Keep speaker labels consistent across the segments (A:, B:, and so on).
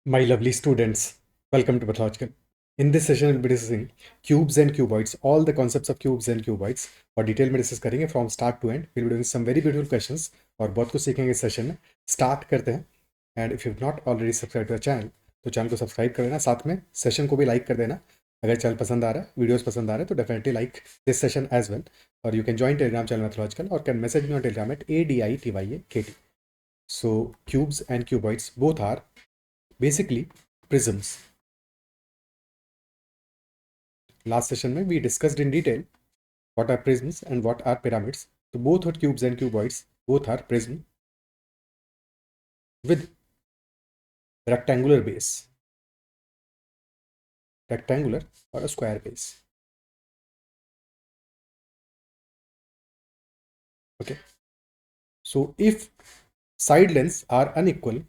A: My lovely students, welcome to Pathological. In this session, we'll be discussing cubes and cuboids, all the concepts of cubes and cuboids और detail में discuss करेंगे from start to end. Will be doing some very beautiful questions और बहुत कुछ सीखेंगे इस session में. Start करते हैं. And if you not already subscribe to channel तो चैनल को सब्सक्राइब कर देना, साथ में सेशन को भी लाइक कर देना. अगर चैनल पसंद आ रहा है, वीडियोस पसंद आ रहे हैं तो definitely like this session as well. और you can join Telegram channel mathological और can message me on Telegram at ADITYAKT. So cubes and cuboids both are basically prisms. Last session में we discussed in detail what are prisms and what are pyramids. So both are cubes and cuboids, both are prism with rectangular base, rectangular or a square base. Okay. So if side lengths are unequal,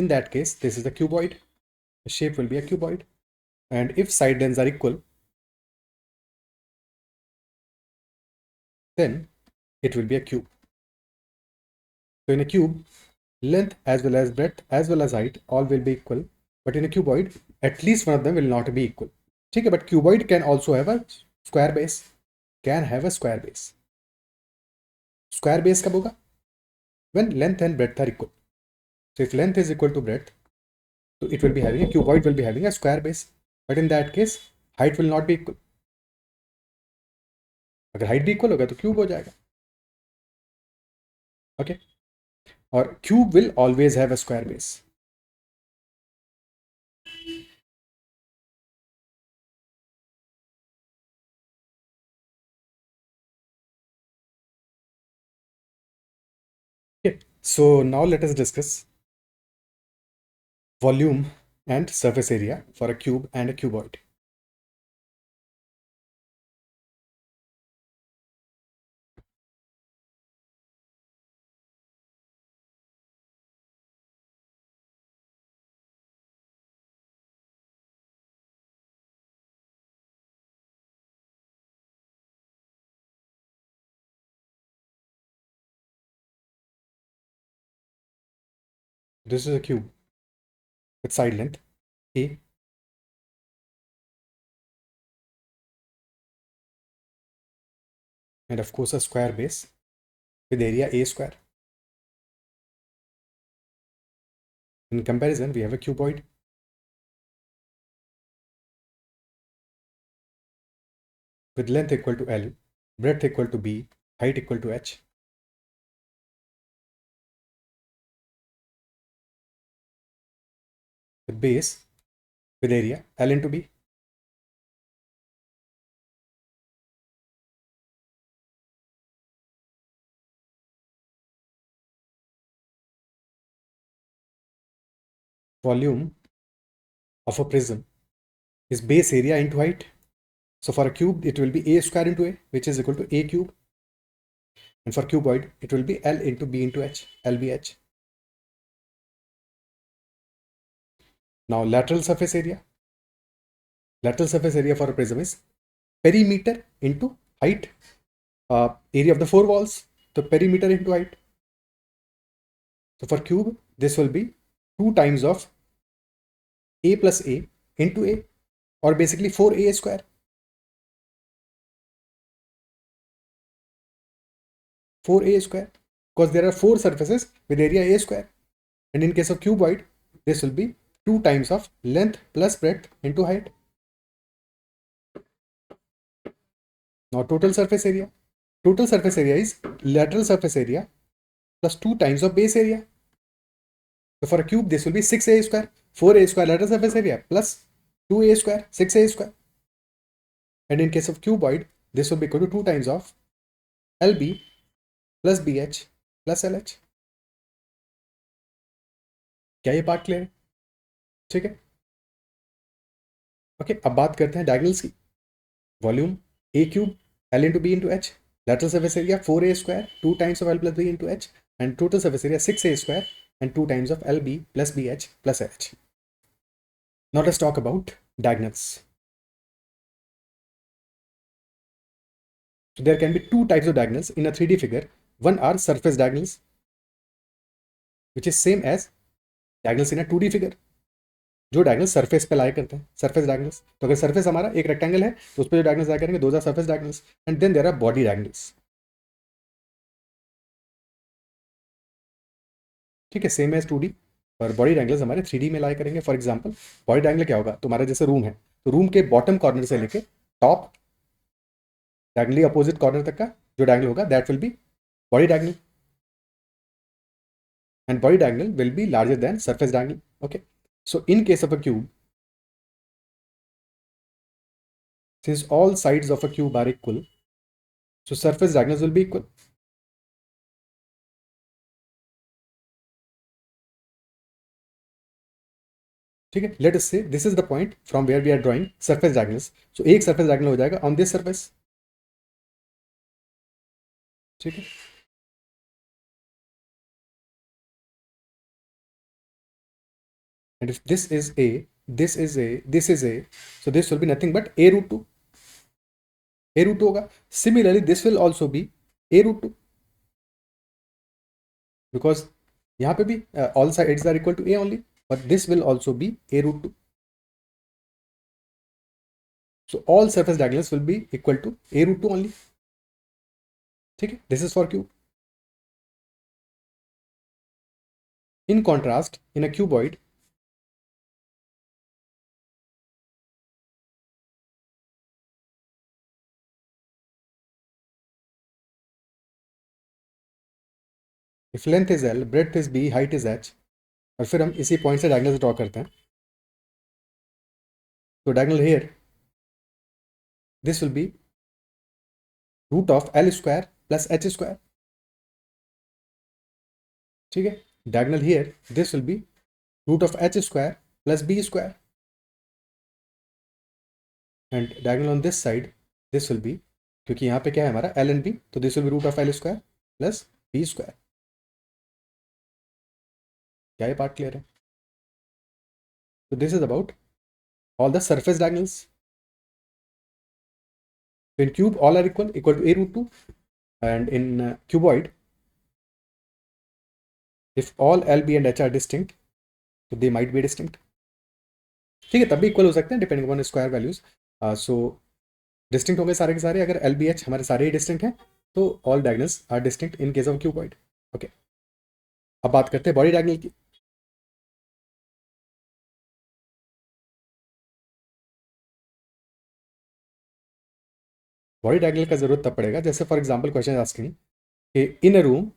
A: in that case, this is the cuboid. The shape will be a cuboid. And if side lengths are equal, then it will be a cube. So in a cube, length as well as breadth as well as height all will be equal. But in a cuboid, at least one of them will not be equal. ठीक है, but cuboid can also have a square base. Can have a square base. Square base कब होगा? When length and breadth are equal. So if length is equal to breadth, so it will be having a cuboid will be having a square base. But in that case, height will not be equal. अगर height भी equal होगा तो cube हो जाएगा. Okay. और cube will always have a square base. Okay. So now let us discuss volume and surface area for a cube and a cuboid. This is a cube with side length A and of course a square base with area A square. In comparison, we have a cuboid with length equal to L, breadth equal to B, height equal to H. With base with area L into B. Volume of a prism is base area into height. So for a cube, it will be A square into A, which is equal to A cube. And for cuboid, it will be L into B into H, LBH. Now lateral surface area. Lateral surface area for a prism is perimeter into height, area of the four walls. So perimeter into height. So for cube, this will be 2 times of A plus A into A, or basically 4A square. Because there are 4 surfaces with area A square. And in case of cuboid, this will be 2 times of length plus breadth into height. Now total surface area. Total surface area is lateral surface area plus 2 times of base area. So for a cube, this will be 6A square. 4A square lateral surface area plus 2A square, 6A square. And in case of cuboid, this will be equal to 2 times of LB plus BH plus LH. क्या ये part clear है? ठीक है. Okay, अब बात करते हैं diagonals की. Volume A cube L into B into H, lateral surface area 4A square, 2 times of L plus B into H, and total surface area 6A square and 2 times of LB plus BH plus H. Now let's talk about diagonals. So there can be two types of diagonals in a 3D figure. One are surface diagonals, which is same as diagonals in a 2D figure. जो diagonal surface पे लाई करते हैं, surface diagonals. तो अगर surface हमारा एक rectangle है तो उस पर जो डायगनल्स लाई करेंगे those are surface diagonals. And then there are body diagonals. ठीक है, सेम एज 2D. और बॉडी डायगनल्स हमारे 3D में लाई करेंगे. फॉर एग्जांपल बॉडी डायगनल क्या होगा, तुम्हारा जैसे रूम है तो रूम के बॉटम कॉर्नर से लेके टॉप डायगनली अपोजिट कॉर्नर तक का जो डायगनल होगा that will B body diagonal. And body diagonal will be larger than surface diagonal. Okay, so in case of a cube, since all sides of a cube are equal, so surface diagonals will be equal. ठीक है, let us say this is the point from where we are drawing surface diagonals. So एक surface diagonal हो जाएगा on this surface. ठीक है, and if this is a, this is a, this is a, so this will be nothing but a root 2. a root 2 होगा. Similarly this will also be a root 2 because यहाँ पे भी all sides are equal to a only, but this will also be a root 2. So all surface diagonals will be equal to a root 2 only. ठीक है, this is for cube. In contrast, in a cuboid, if length is L, breadth is B, height is H, और फिर हम इसी point से diagonal draw करते हैं. तो diagonal here this will be root of L square plus H square. ठीक है, diagonal here this will be root of H square plus B square. And diagonal on this side this will be, क्योंकि यहाँ पे क्या है हमारा L and B, तो this will be root of L square plus B square. क्या ये part clear है? तो this is about all the surface diagonals. In cube all are equal to a root 2, and in cuboid if all L, B and H are distinct so they might be distinct. ठीक है, तब भी equal हो सकते हैं depending upon square values. सो distinct होंगे सारे के सारे. अगर L, B, H हमारे सारे ही डिस्टिंक्ट हैं तो all diagonals are distinct in case of cuboid. Okay, अब बात करते हैं बॉडी डायगोनल की. बॉडी डायगोनल का जरूरत तब पड़ेगा जैसे फॉर एग्जांपल क्वेश्चन आस्किंग कि in a room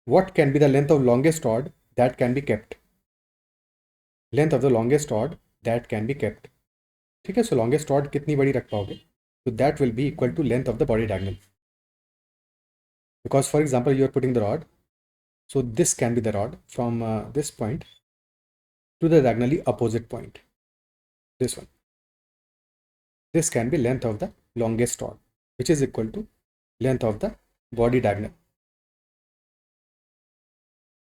A: what can be the length of longest rod that can be kept. Length of the longest rod that can be kept. ठीक है, सो longest rod कितनी बड़ी रख पाओगे, तो that will be equal to length of the body diagonal. Because for example you are putting the rod, so this can be the rod from this point to the diagonally opposite point, this one. This can be length of the longest rod, which is equal to length of the body diagonal.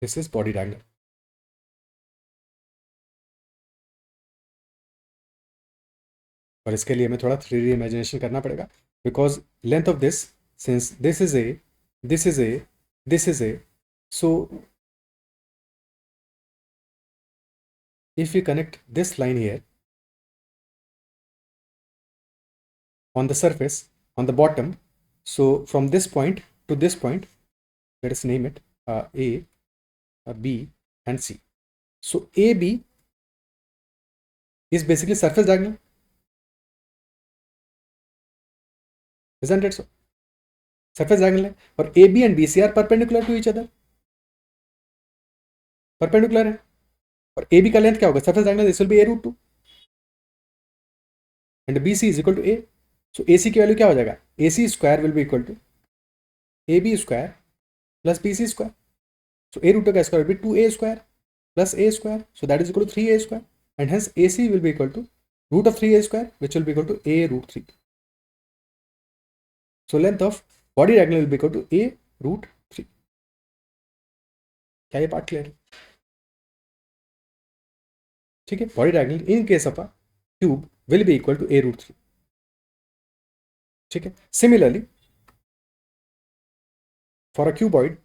A: This is body diagonal. और इसके लिए हमें थोड़ा 3D imagination करना पड़ेगा because length of this, since this is a, this is a, this is a, so if we connect this line here on the surface on the bottom, so from this point to this point, let us name it A, B and C. So AB is basically surface diagonal, isn't it so? Surface diagonal है और AB and BC are perpendicular to each other, perpendicular है. और AB का length क्या होगा, surface diagonal, this will be A root 2 and BC is equal to A. So AC की value क्या हो जाएगा, AC square will be equal to AB square plus BC square. So A root 2 का square will be 2A square plus A square, so that is equal to 3A square, and hence AC will be equal to root of 3A square, which will be equal to A root 3. So length of body diagonal will be equal to A root 3. क्या ये part clear है? ठीक है, body diagonal in case of a cube will be equal to A root 3. ठीक है. Similarly, for a cuboid,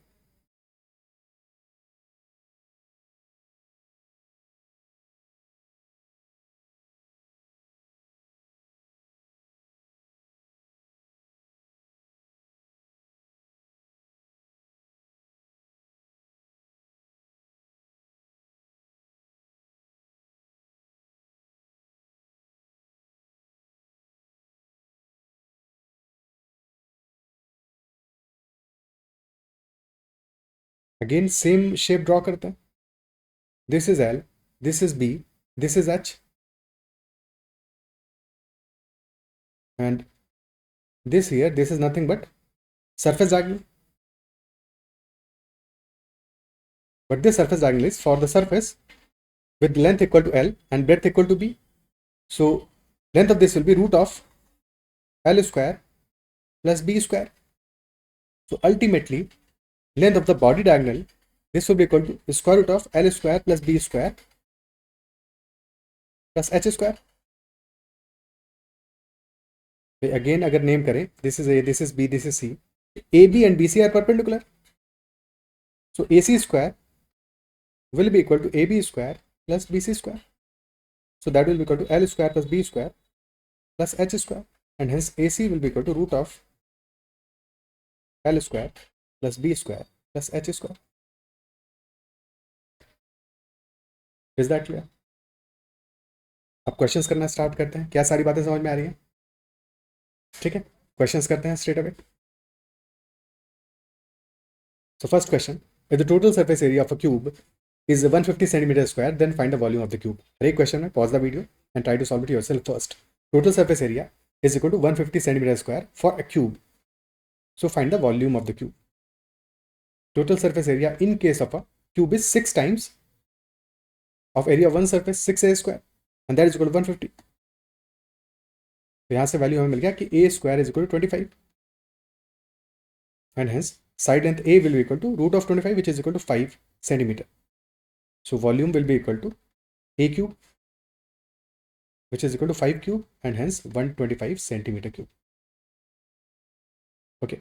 A: again same shape draw करते हैं. This is L, this is B, this is H, and this here, this is nothing but surface diagonal. But this surface diagonal is for the surface with length equal to L and breadth equal to B. So length of this will be root of L square plus B square. So ultimately, length of the body diagonal, this will be equal to the square root of L square plus B square plus H square. Again, अगर name करें, this is A, this is B, this is C. AB and BC are perpendicular. So AC square will be equal to AB square plus BC square. So that will be equal to L square plus B square plus H square, and hence AC will be equal to root of L square plus B square plus H square. Is that clear? अब questions करना start करते हैं. क्या सारी बातें समझ में आ रही हैं? ठीक है, क्वेश्चंस करते हैं straight away. So first question, if the total surface area of a cube is 150 centimeter square, then find the volume of the cube. हर एक क्वेश्चन में pause the video and try to solve it yourself first. Total surface area is equal to 150 centimeter square for a cube. So find the volume of the cube. Total surface area in case of a cube is 6 times of area of one surface, 6a square, and that is equal to 150. तो यहाँ से value हमें मिल गया कि a square is equal to 25, and hence side length A will be equal to root of 25, which is equal to 5 centimeter. So volume will be equal to A cube, which is equal to 5 cube, and hence 125 centimeter cube. Okay,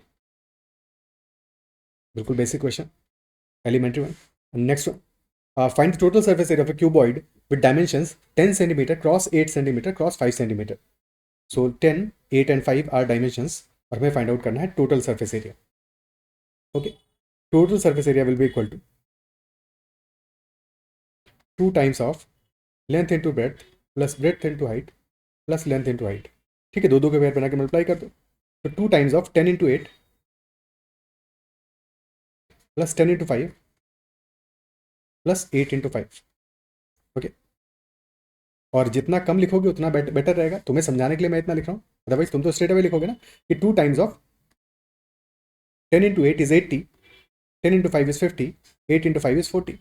A: बिल्कुल basic question, elementary one. And next one, find the total surface area of a cuboid with dimensions 10 centimeter cross 8 centimeter cross 5 centimeter. So 10, 8 and 5 are dimensions, और हमें find out करना है total surface area. Okay, total surface area will be equal to 2 times of length into breadth plus breadth into height plus length into height. ठीक है, दो दो के pair बना के मल्टीप्लाई कर दो. तो 2 times of 10 into 8 plus 10 into 5 plus 8 into 5. Okay, और जितना कम लिखोगे उतना बेटर रहेगा. तुम्हें समझाने के लिए मैं इतना लिख रहा हूँ, अदरवाइज तुम तो स्ट्रेट अवे लिखोगे ना कि 2 times of 10 into 8 is 80, 10 into 5 is 50, 8 into 5 is 40.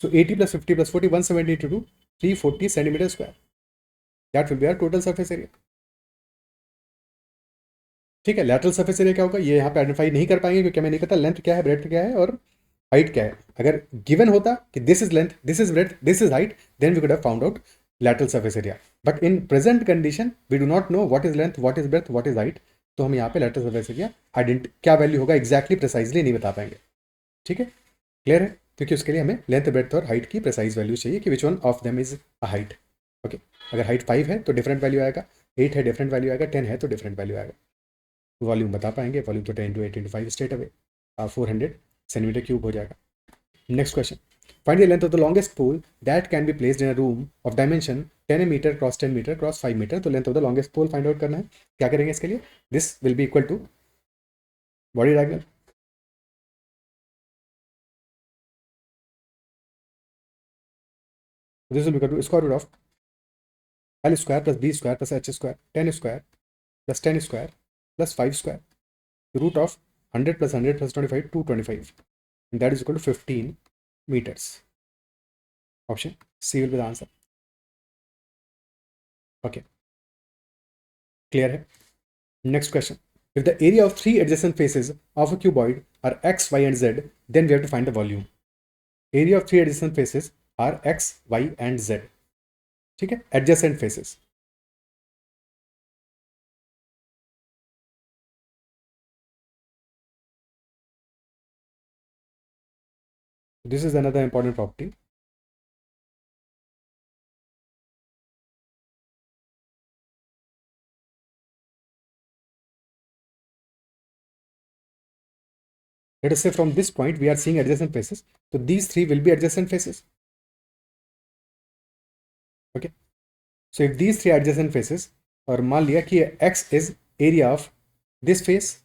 A: So 80 plus 50 plus 40, 170 into 2, 340 centimeter square. That will be our total surface area. ठीक है, लैटरल सर्फेस एरिया क्या होगा ये यहाँ पे आइडेंटिफाई नहीं कर पाएंगे क्योंकि हमें नहीं पता लेंथ क्या है, ब्रेड्थ क्या है और हाइट क्या है. अगर गिवन होता कि this is length, this is breadth, this is height, then we could have found out lateral surface area. But in present condition we do not know what is length, what is breadth, what is height. तो हम यहाँ पे lateral surface area क्या value होगा exactly precisely नहीं बता पाएंगे. ठीक है, क्लियर है? क्योंकि उसके लिए हमें लेंथ, ब्रेड्थ और हाइट की प्रिसाइज वैल्यू चाहिए कि which one of them is a height. Okay, अगर हाइट 5 है तो डिफरेंट वैल्यू आएगा, 8 है डिफरेंट वैल्यू आएगा, 10 है तो डिफरेंट वैल्यू आएगा. वॉल्यूम बता पाएंगे, वॉल्यूम तो 10 into 8 into 5 straight away 400 centimetre cube हो जाएगा. Next question, find the length of the longest pole that can be placed in a room of dimension 10 metre cross 10 metre cross 5 metre. तो length of the longest pole find out करना है. क्या करेंगे इसके लिए? This will be equal to body diagonal. This will be equal to square root of L square plus B square plus H square, 10 square plus 10 square plus 5 square, root of 100 plus 100 plus 25, 225, and that is equal to 15 meters. Option C will be the answer. Okay, clear है? Next question, if the area of 3 adjacent faces of a cuboid are x, y and z, then we have to find the volume. Area of 3 adjacent faces are x, y and z. ठीक है, adjacent faces. This is another important property. Let us say from this point we are seeing adjacent faces. So these three will be adjacent faces. Okay. So if these three adjacent faces, और मान लिया कि x is area of this face,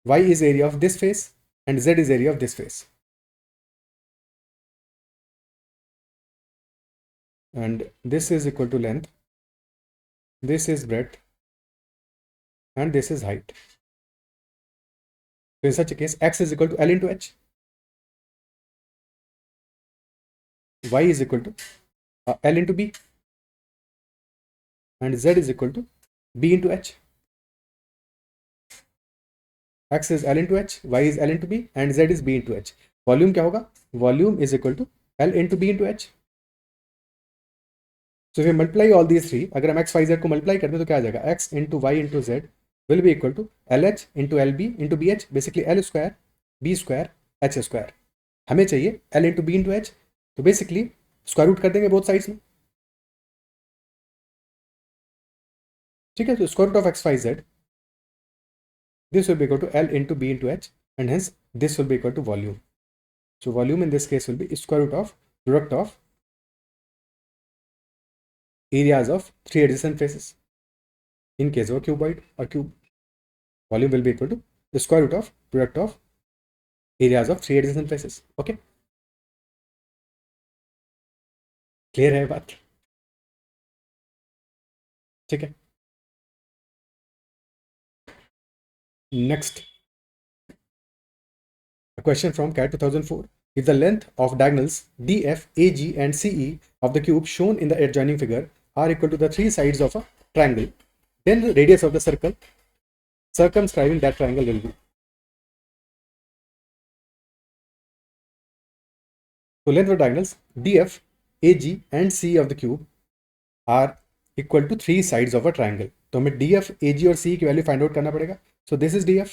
A: y is area of this face, and z is area of this face. And this is equal to length, this is breadth, and this is height. So in such a case, x is equal to L into h, y is equal to L into b, and z is equal to b into h. X is L into h, y is L into b, and z is b into h. Volume क्या होगा? Volume is equal to L into b into h. So if we multiply all these three, अगर हम x, y, z को multiply करते हैं तो क्या आ जाएगा? x into y into z will be equal to LH into LB into BH, basically L square, B square, H square. हमें चाहिए L into B into H, तो basically स्क्वायर रूट कर देंगे बोथ साइड्स में. ठीक है, तो square root of x, y, z, this will be equal to L into B into H, and hence this will be equal to volume. So volume in this case will be square root of product of areas of three adjacent faces. In case of a cuboid or cube, volume will be equal to the square root of product of areas of three adjacent faces. Okay, clear है बात? ठीक है. Next, a question from CAT 2004. If the length of diagonals DF, AG, and CE of the cube shown in the adjoining figure are equal to the three sides of a triangle, then the radius of the circle circumscribing that triangle will be. So length of diagonals DF, AG, and CE of the cube are equal to three sides of a triangle. तो हमें DF, AG और CE की value find out करना पड़ेगा. So this is DF.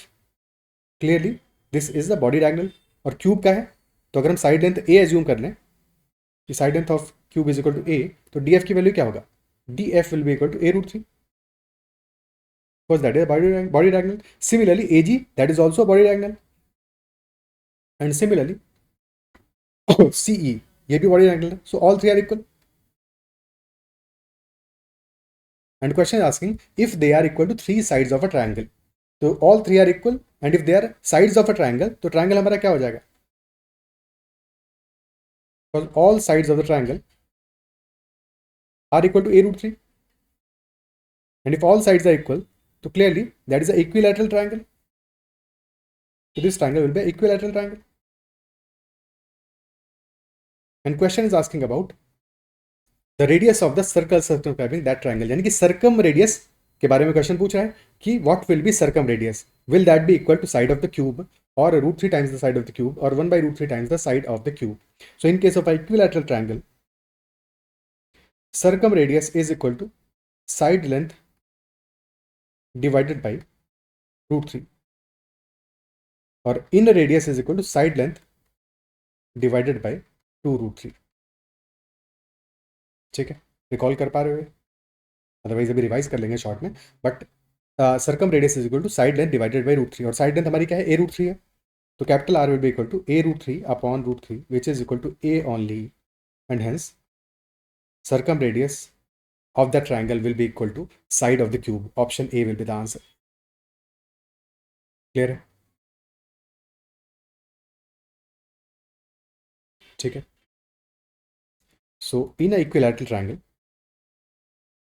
A: Clearly this is the body diagonal. और cube का है, तो अगर हम साइड लेंथ A एज्यूम कर लें कि side length of cube is equal to A, तो DF की वैल्यू क्या होगा? DF will be equal to A root 3, because that is body diagonal. Similarly AG, that is also a body diagonal, and similarly CE, ये भी body diagonal है. So all three are equal. And question is asking if they are equal to three sides of a triangle. तो all three are equal, and if they are sides of a triangle, तो triangle हमारा क्या हो जाएगा? Because all sides of the triangle are equal to A root 3, and if all sides are equal, so clearly that is an equilateral triangle. So this triangle will be an equilateral triangle. And question is asking about the radius of the circle circumscribing that triangle, यानी कि circum radius के बारे में question पूछ रहा है कि what will be circum radius? Will that be equal to side of the cube, or root 3 times the side of the cube, or 1 by root 3 times the side of the cube? So in case of an equilateral triangle, circum radius is equal to side length divided by root 3, और inner radius is equal to side length divided by 2 root 3. ठीक है, recall कर पा रहे हो? Otherwise अभी revise कर लेंगे शॉर्ट में. But circumradius is equal to side length divided by root 3, और साइड लेंथ हमारी क्या है? ए रूट 3 है. तो capital R will be equal to a root 3 upon root 3, which is equal to a only, and hence circumradius of that triangle will be equal to side of the cube. Option A will be the answer. Clear है? ठीक है. So in a equilateral triangle,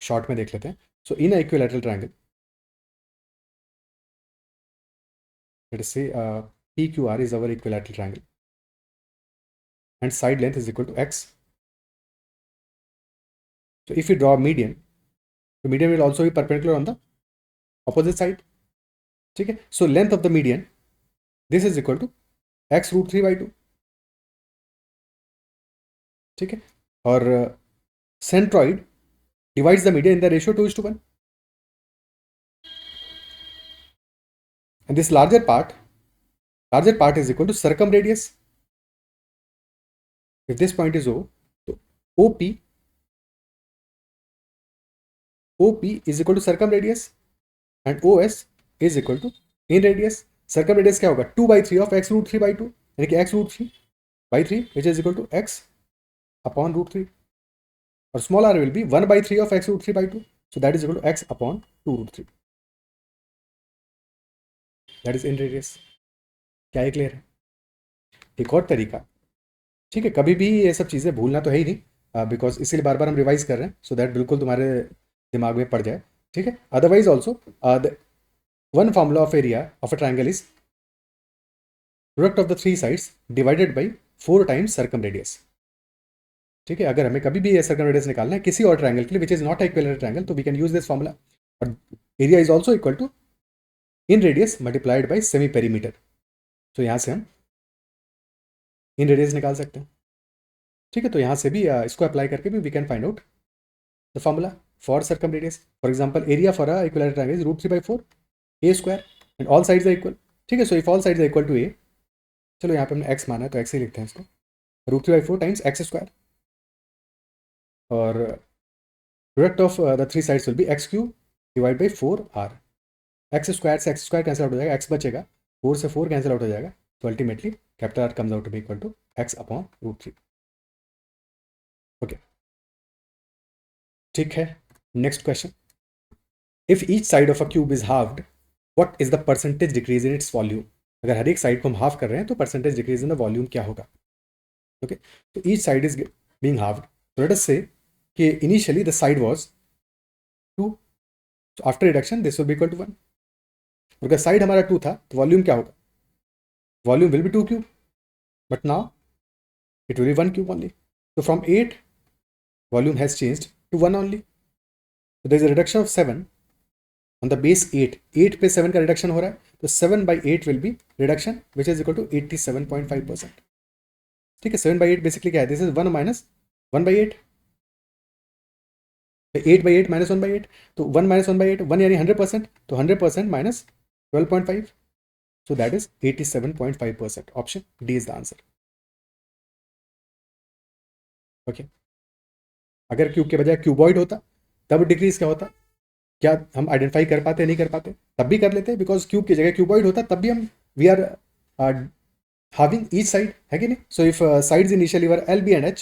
A: short में देख लेते हैं. So in a equilateral triangle, let us say PQR is our equilateral triangle, and side length is equal to x. So if we draw a median, the median will also be perpendicular on the opposite side. ठीक है. So length of the median, this is equal to x root 3 by 2. ठीक है. और centroid divides the median in the ratio 2:1. And this larger part is equal to circum radius. if this point is O, तो OP is equal to circumradius and OS is equal to in radius. Circumradius क्या होगा 2/3 of x root 3 by 2, यानी कि x root 3 by 3 which is equal to x upon root 3, और small r will be 1/3 of x root 3 by 2, so that is equal to x upon 2 root 3, that is in radius. क्या ये clear है? एक और तरीका, ठीक है, कभी भी ये सब चीज़ें भूलना तो है ही नहीं, बिकॉज इसीलिए बार बार हम रिवाइज कर रहे हैं सो दैट बिल्कुल तुम्हारे दिमाग में पड़ जाए, ठीक है. Otherwise also one formula of area of a triangle is product of the three sides divided by 4 times circumradius. ठीक है, अगर हमें कभी भी सर्कमरेडियस निकालना है किसी और ट्राइंगल के लिए which is not equilateral triangle, तो we can use this formula. और area is also equal to inradius multiplied by semi perimeter. तो यहाँ से हम इन रेडियस निकाल सकते हैं. ठीक है, तो यहाँ से भी इसको अप्लाई करके भी we can find out the formula for circumradius. For example area for a equilateral triangle is √3/4 a square and all sides are equal. ठीक है, so if all sides are equal to a, चलो यहाँ पे हमने x माना है तो x ही लिखते हैं इसको, √3/4 टाइम्स x स्क्वायर, और product of the three sides will be x³ divide by 4r. x square से x स्क्वायर कैंसिल आउट हो जाएगा, x बचेगा, 4 से 4 कैंसिल आउट हो जाएगा, तो ultimately capital R comes out to be equal to x upon √3. Okay, ठीक है. Next question, if each side of a cube is halved what is the percentage decrease in its volume. अगर हर एक side को हम half कर रहे हैं तो percentage decrease in the volume क्या होगा. ओके, तो each side is being halved, तो लेट अस से कि initially the side was 2, so after reduction this will be equal to 1. और अगर साइड हमारा 2 था तो वॉल्यूम क्या होगा, volume will be 2 cube, but now it will be 1 cube only. So from 8, volume has changed to 1 only. So there is a reduction of 7 on the base 8. 8 पे 7 का reduction हो रहा है, तो 7/8 will be reduction which is equal to 87.5%. ठीक है, 7/8 basically क्या है, दिस इज 1 माइनस 1/8, 8/8 माइनस 1/8, तो 1 माइनस 1/8 1 यानी 100%, तो 100% minus 12.5, so that is 87.5%. Option D is the answer. Okay, अगर क्यूब के बजाय क्यूबॉइड होता तब डिक्रीज क्या होता, क्या हम आइडेंटिफाई कर पाते नहीं कर पाते, तब भी कर लेते, बिकॉज क्यूब की जगह क्यूबॉइड होता तब भी हम we are having each side, है कि नहीं. So if sides initially were L, B and H,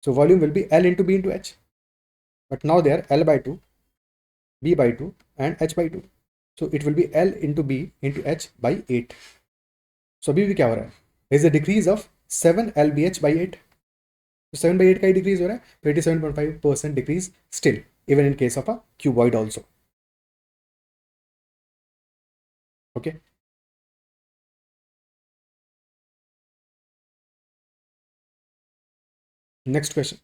A: so volume will be L into B into H, but now they are L/2, B/2 and H/2, so it will be L into B into H by 8. so अभी भी क्या हो रहा है, there is a decrease of 7 LBH/8, तो 7/8 का ही decrease हो रहा है, तो 87.5% decrease still even in case of a cuboid also. Okay, next question,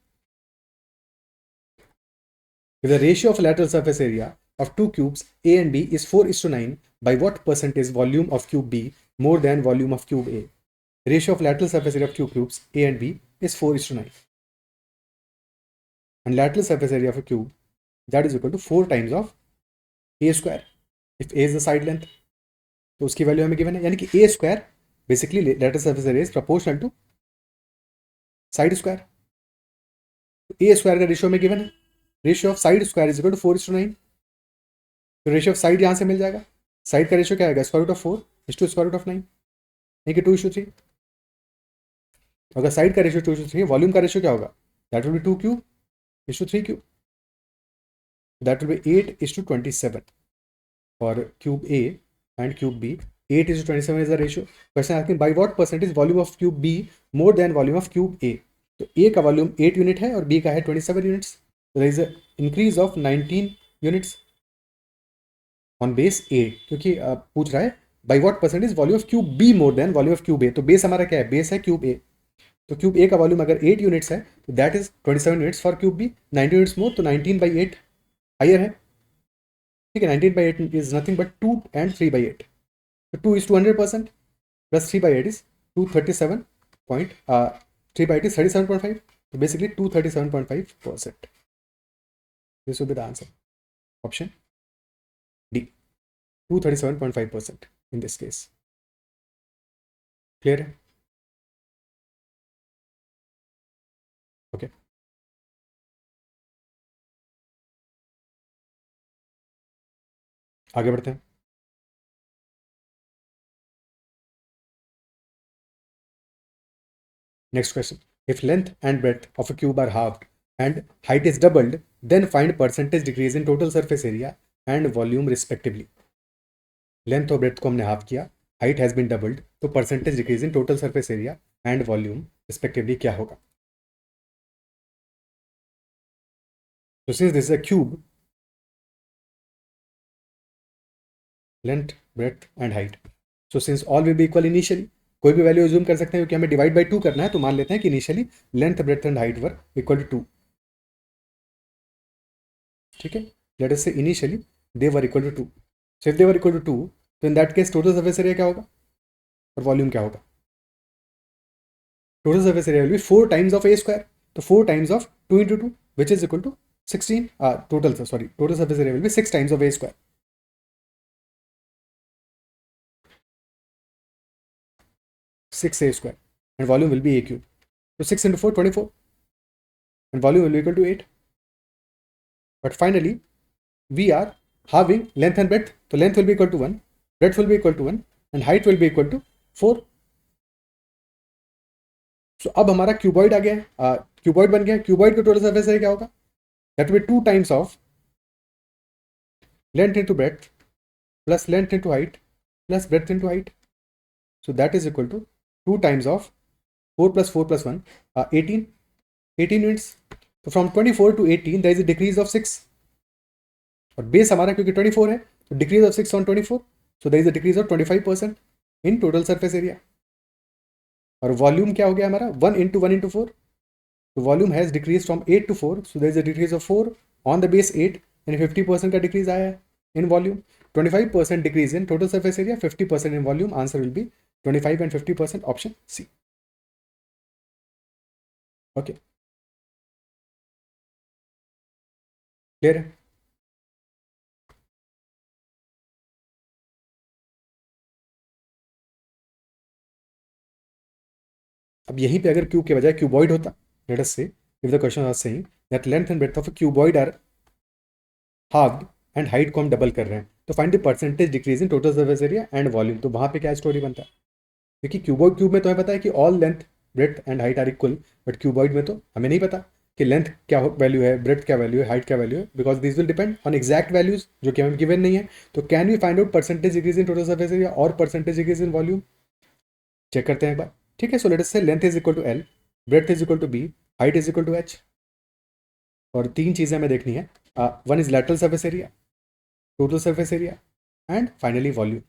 A: if the ratio of lateral surface area of two cubes A and B is 4:9, by what percentage volume of cube B more than volume of cube A. Ratio of lateral surface area of two cubes A and B is 4:9, and lateral surface area of a cube that is equal to 4 times of A square if A is the side length. तो उसकी value हमें given है, यानी कि A square basically lateral surface area is proportional to side square. A square का ratio में given है, ratio of side square is equal to 4:9, तो रेशियो ऑफ साइड यहाँ से मिल जाएगा. साइड का रेशियो क्या आएगा, √4 = 9, नहीं कि 2:3. अगर साइड का रेशियो 2:3, वॉल्यूम का रेशियो क्या होगा, that will be 2³ that will be 8:27 for cube A and cube B. 8:27 is the ratio. Question asking by what percentage volume of cube B more than volume of cube A. तो A का volume 8 unit है और B का है 27 units, तो there is a increase of 19 units on base A, क्योंकि पूछ रहा है by what percentage volume of cube B more than volume of cube A. तो बेस हमारा क्या है, बेस है क्यूब A, तो क्यूब A का वॉल्यूम अगर 8 यूनिट्स है तो that is 27 units for cube B. 19 units more, तो 19/8 हायर है. ठीक है, 19/8 is nothing but 2 and 3/8. So 2 is 200% plus 3/8 is 237 point 3/8 is 37.5, so basically 237.5%. This will be the answer, option D, 237.5% in this case. Clear है? आगे बढ़ते हैं. Next question. If length and breadth of a cube are halved and height is doubled, then find percentage decrease in total surface area and volume respectively. Length और breadth को हमने half किया, height has been doubled, तो percentage decrease in total surface area and volume respectively क्या होगा? So since this is a cube, length, breadth and height. So since all will be equal initially, कोई भी value assume कर सकते हैं क्योंकि हमें डिवाइड बाई 2 करना है, तो मान लेते हैं कि initially length breadth and height were equal to 2. ठीक है, let us say initially they were equal to 2. So if they were equal to 2, तो in that case total surface area क्या होगा और वॉल्यूम क्या होगा? Total surface area will be 4 times of a square. तो 4 times of 2 into 2 which is equal to 16. Total surface area will B 6 times of a square. 6 a square and volume will be a cube. So 6 into 4, 24 and volume will be equal to 8. But finally, we are halving length and breadth. So length will be equal to 1, breadth will be equal to 1 and height will be equal to 4. So अब हमारा cuboid आ गया है, cuboid बन गया. Cuboid का total surface area क्या होगा? That will be 2 times of length into breadth plus length into height plus breadth into height. So that is equal to 2 times of 4 plus 4 plus 1, 18 units. तो from 24 to 18 there is a decrease of 6. और base हमारा क्योंकि 24 है, तो decrease of 6 on 24, so there is a decrease of 25% in total surface area. और volume क्या हो गया हमारा? 1 इंटू 1 इंटू 4. तो volume has decrease from 8 to 4, so there is a decrease of 4 on the base 8, यानी 50% का डिक्रीज आया है in volume. 25% decrease in total surface area, 50% in volume. Answer will be 25 and 50%, option C. Okay, clear है? अब यहीं पे अगर cube के बजाय क्यूबॉइड होता, let us say if the question was saying that length and breadth of a cuboid are halved and height को हम डबल कर रहे हैं, तो find the percentage decrease in total surface area and volume. तो वहां पे क्या स्टोरी बनता है? क्योंकि क्यूब में तो हमें पता है कि all length breadth and height are equal, but cuboid में तो हमें नहीं पता कि लेंथ क्या वैल्यू है, ब्रेड्थ क्या वैल्यू है, हाइट क्या वैल्यू है, because this will depend on exact values जो कि हमें गिवन नहीं है. तो can we find out percentage decrease in total surface area और percentage decrease in volume? Check करते हैं एक बार. ठीक है, सो let us say length is equal to L, breadth is equal to B, height is equal to H. और 3 चीज़ें हमें देखनी है. One is lateral surface area, total surface area and finally volume.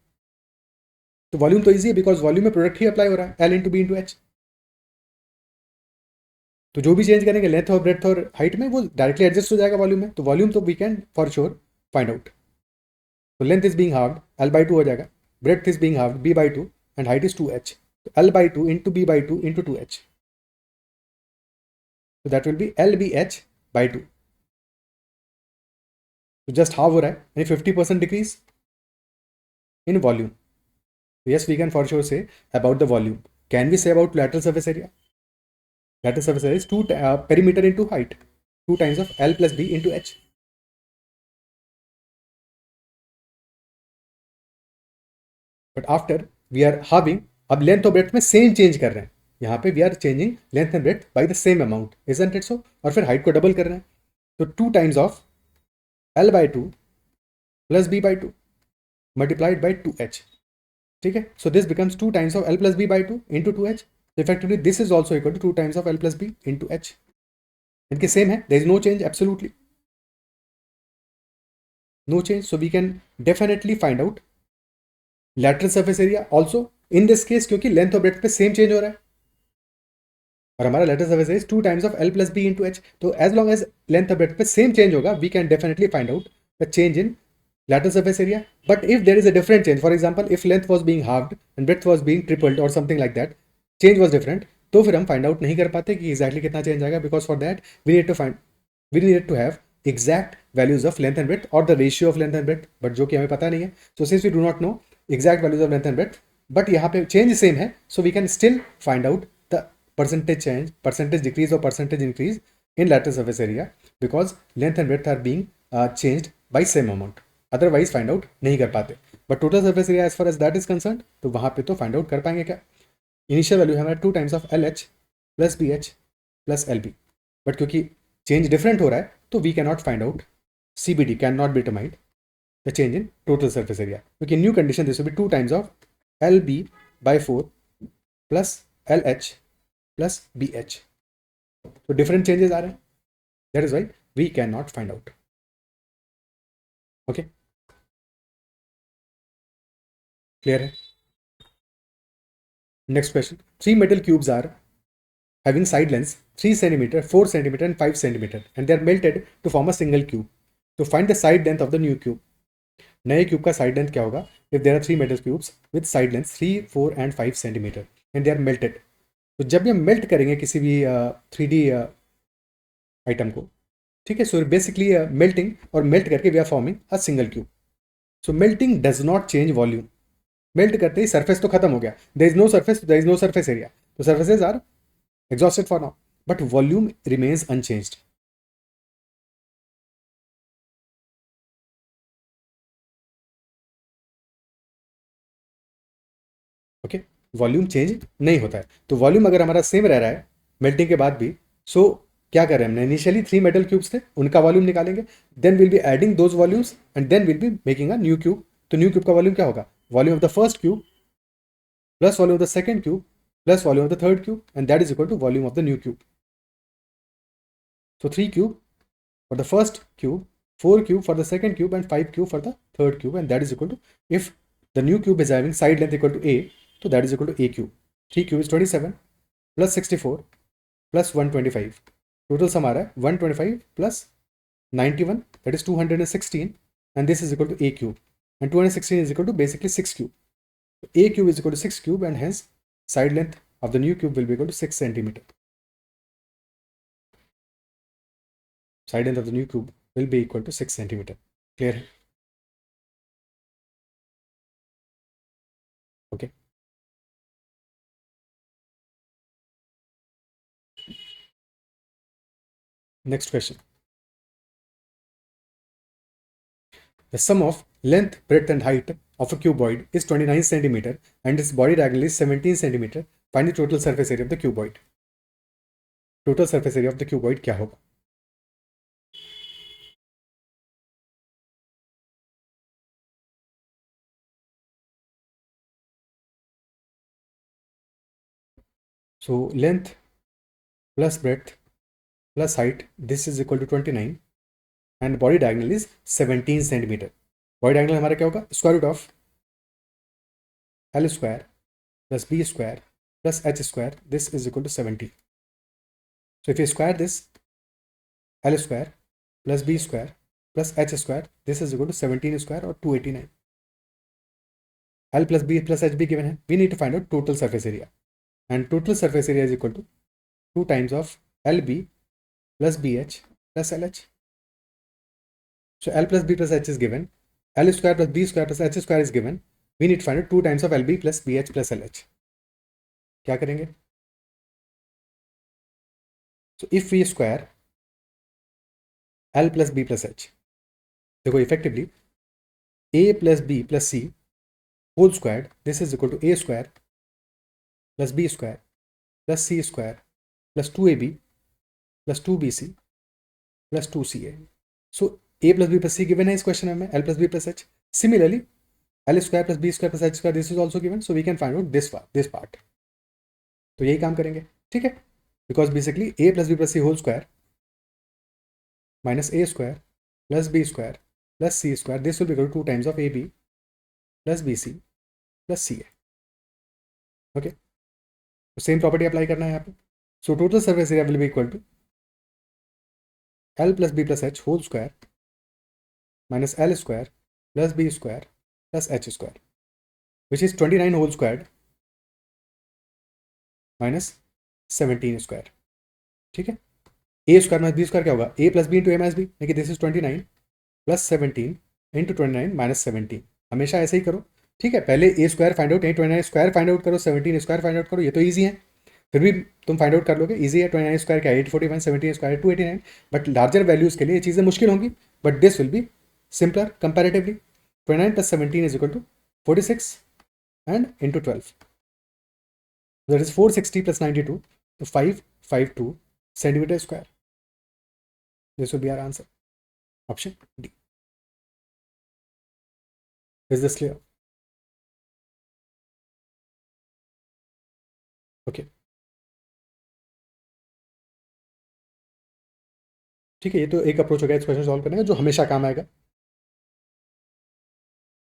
A: तो वॉल्यूम तो ईजी है because volume में product ही अप्लाई हो रहा है, L into B into H. तो जो भी चेंज करेंगे लेंथ और ब्रेड्थ और हाइट में, वो डायरेक्टली एडजस्ट हो जाएगा वॉल्यूम में. तो वॉल्यूम तो we can for sure find out. तो length is being halved, L by 2 हो जाएगा, breadth is being halved, B by 2 and height is 2h. तो L by 2 into B by 2 into 2h. तो that will be L B H by 2. तो just half हो रहा है, यानी 50% decrease in volume. Yes, we can for sure say about the volume. Can we say about lateral surface area? Lateral surface area is 2 perimeter into height, 2 times of L plus B into H. But after we are halving, अब length और breadth में same change कर रहे हैं. यहाँ पे we are changing length and breadth by the same amount, isn't it so? और फिर हाइट को डबल कर रहे हैं, तो 2 times of L by 2 plus B by 2 multiplied by 2H. ठीक है, so this becomes 2 times of L plus B by 2 into 2H. Effectively this is also equal to 2 times of L plus B into H. इनके same है, there is no change, absolutely no change. So we can definitely find out lateral surface area also in this case, क्योंकि length और breadth पे same change हो रहा है और हमारा lateral surface area is 2 times of L plus B into H. तो as long as length और ब्रेड्थ पे सेम चेंज होगा, we can definitely find out the change in lateral surface area. But if there is a different change, for example if length was being halved and breadth was being tripled or something like that, change was different, तो फिर हम find out नहीं कर पाते कि exactly कितना change आएगा, because for that we need to have exact values of length and breadth और the ratio of length and breadth, but जो कि हमें पता नहीं है. So since we do not know exact values of length and breadth, but यहाँ पे change same है, so we can still find out the percentage change, percentage decrease और percentage increase in lateral surface area, because length and breadth are being changed by same amount. Otherwise find out नहीं कर पाते. But total surface area as far as that is concern, तो वहाँ पे तो find out कर पाएंगे. क्या इनिशियल वैल्यू है हमारा 2 times of L H plus B H plus L B. But क्योंकि चेंज डिफरेंट हो रहा है तो we can not find out, C B D can not be determined the change in total surface area, क्योंकि new condition this will be 2 times of L B by 4 plus L H plus B H. तो different changes आ रहे हैं, that is why we can not find out. Okay, clear है. Next question. 3 metal cubes are having side lengths 3 centimeter, 4 centimeter and 5 centimeter and they are melted to form a single cube. So find the side length of the new cube. नए cube का side length क्या होगा if there are 3 metal cubes with side lengths 3, 4 and 5 centimeter and they are melted. तो जब भी हम melt करेंगे किसी भी 3D आइटम को, ठीक है, सो बेसिकली मेल्टिंग और मेल्ट करके we are forming a single cube. So melting does not change volume. Melt करते ही सरफेस तो खत्म हो गया, there is no surface, there is no surface area, तो surfaces are exhausted for now, but volume remains unchanged. Okay, volume change नहीं होता है. तो वॉल्यूम अगर हमारा सेम रह रहा है मेल्टिंग के बाद भी, सो क्या कर रहे हैं हमने, इनिशियली 3 मेटल क्यूब्स थे, उनका वॉल्यूम निकालेंगे, then will be adding those volumes and then will be making a new cube. तो न्यू क्यूब का वॉल्यूम क्या होगा, volume of the first cube plus volume of the second cube plus volume of the third cube and that is equal to volume of the new cube. So 3 cube for the first cube, 4 cube for the second cube and 5 cube for the third cube, and that is equal to, if the new cube is having side length equal to a, so that is equal to a cube. 3 cube is 27 plus 64 plus 125. Total sum आ रहा है 125 plus 91, that is 216, and this is equal to a cube, and 216 is equal to basically 6 cube. So a cube is equal to 6 cube and hence side length of the new cube will be equal to 6 centimeter. Side length of the new cube will be equal to 6 centimeter. Clear? Okay. Next question. The sum of length, breadth and height of a cuboid is 29 centimeter and its body diagonal is 17 centimeter. Find the total surface area of the cuboid. Total surface area of the cuboid क्या होगा? So length plus breadth plus height, this is equal to 29 and body diagonal is 17 centimeter. Body diagonal हमारा क्या होगा, square root of L square plus B square plus H square, this is equal to 70. So if you square this, L square plus B square plus H square, this is equal to 17 square or 289. L plus B plus HB given है, we need to find out total surface area, and total surface area is equal to 2 times of LB plus BH plus LH. So L plus B plus H is given, L square plus B square plus H square is given, we need to find out 2 times of LB plus BH plus LH. क्या करेंगे? So if we square L plus B plus H, देखो effectively A plus B plus C whole squared, this is equal to A square plus B square plus C square plus 2AB plus 2BC plus 2CA. So A plus B plus C given है इस question में, L plus B plus H. Similarly, L square plus B square plus H square, this is also given, so we can find out this part. तो यही काम करेंगे, ठीक है, because basically A plus B plus C whole square minus A square plus B square plus C square, this will be equal to 2 times of AB plus BC plus CA. Okay, तो same property apply करना है यहाँ पे. So total surface area will be equal to L plus B plus H whole square minus L square plus B square plus H square, which is 29 whole squared minus 17 square. ठीक है, A square minus B square क्या होगा, A plus B into A minus B, देखिए this is 29 plus 17 into 29 minus 17. हमेशा ऐसे ही करो, ठीक है, पहले A square find out, 29 square find out करो, 17 स्क्वायर फाइंड आउट करो, ये तो ईजी है, फिर भी तुम फाइंड आउट कर लोगे, ईजी है. 29 स्क्वायर क्या 841, 17 स्क्वायर 289, बट लार्जर वैल्यूज के लिए ये चीज़ें मुश्किल होंगी, but this will B simpler comparatively. 29 plus 17 is equal to 46 and into 12. That is 460 plus 92, so 552 centimeter square. This will be our answer. Option D. Is this clear? Okay. ठीक है, ये तो एक अप्रोच हो गया इस क्वेश्चन सॉल्व करने का जो हमेशा काम आएगा.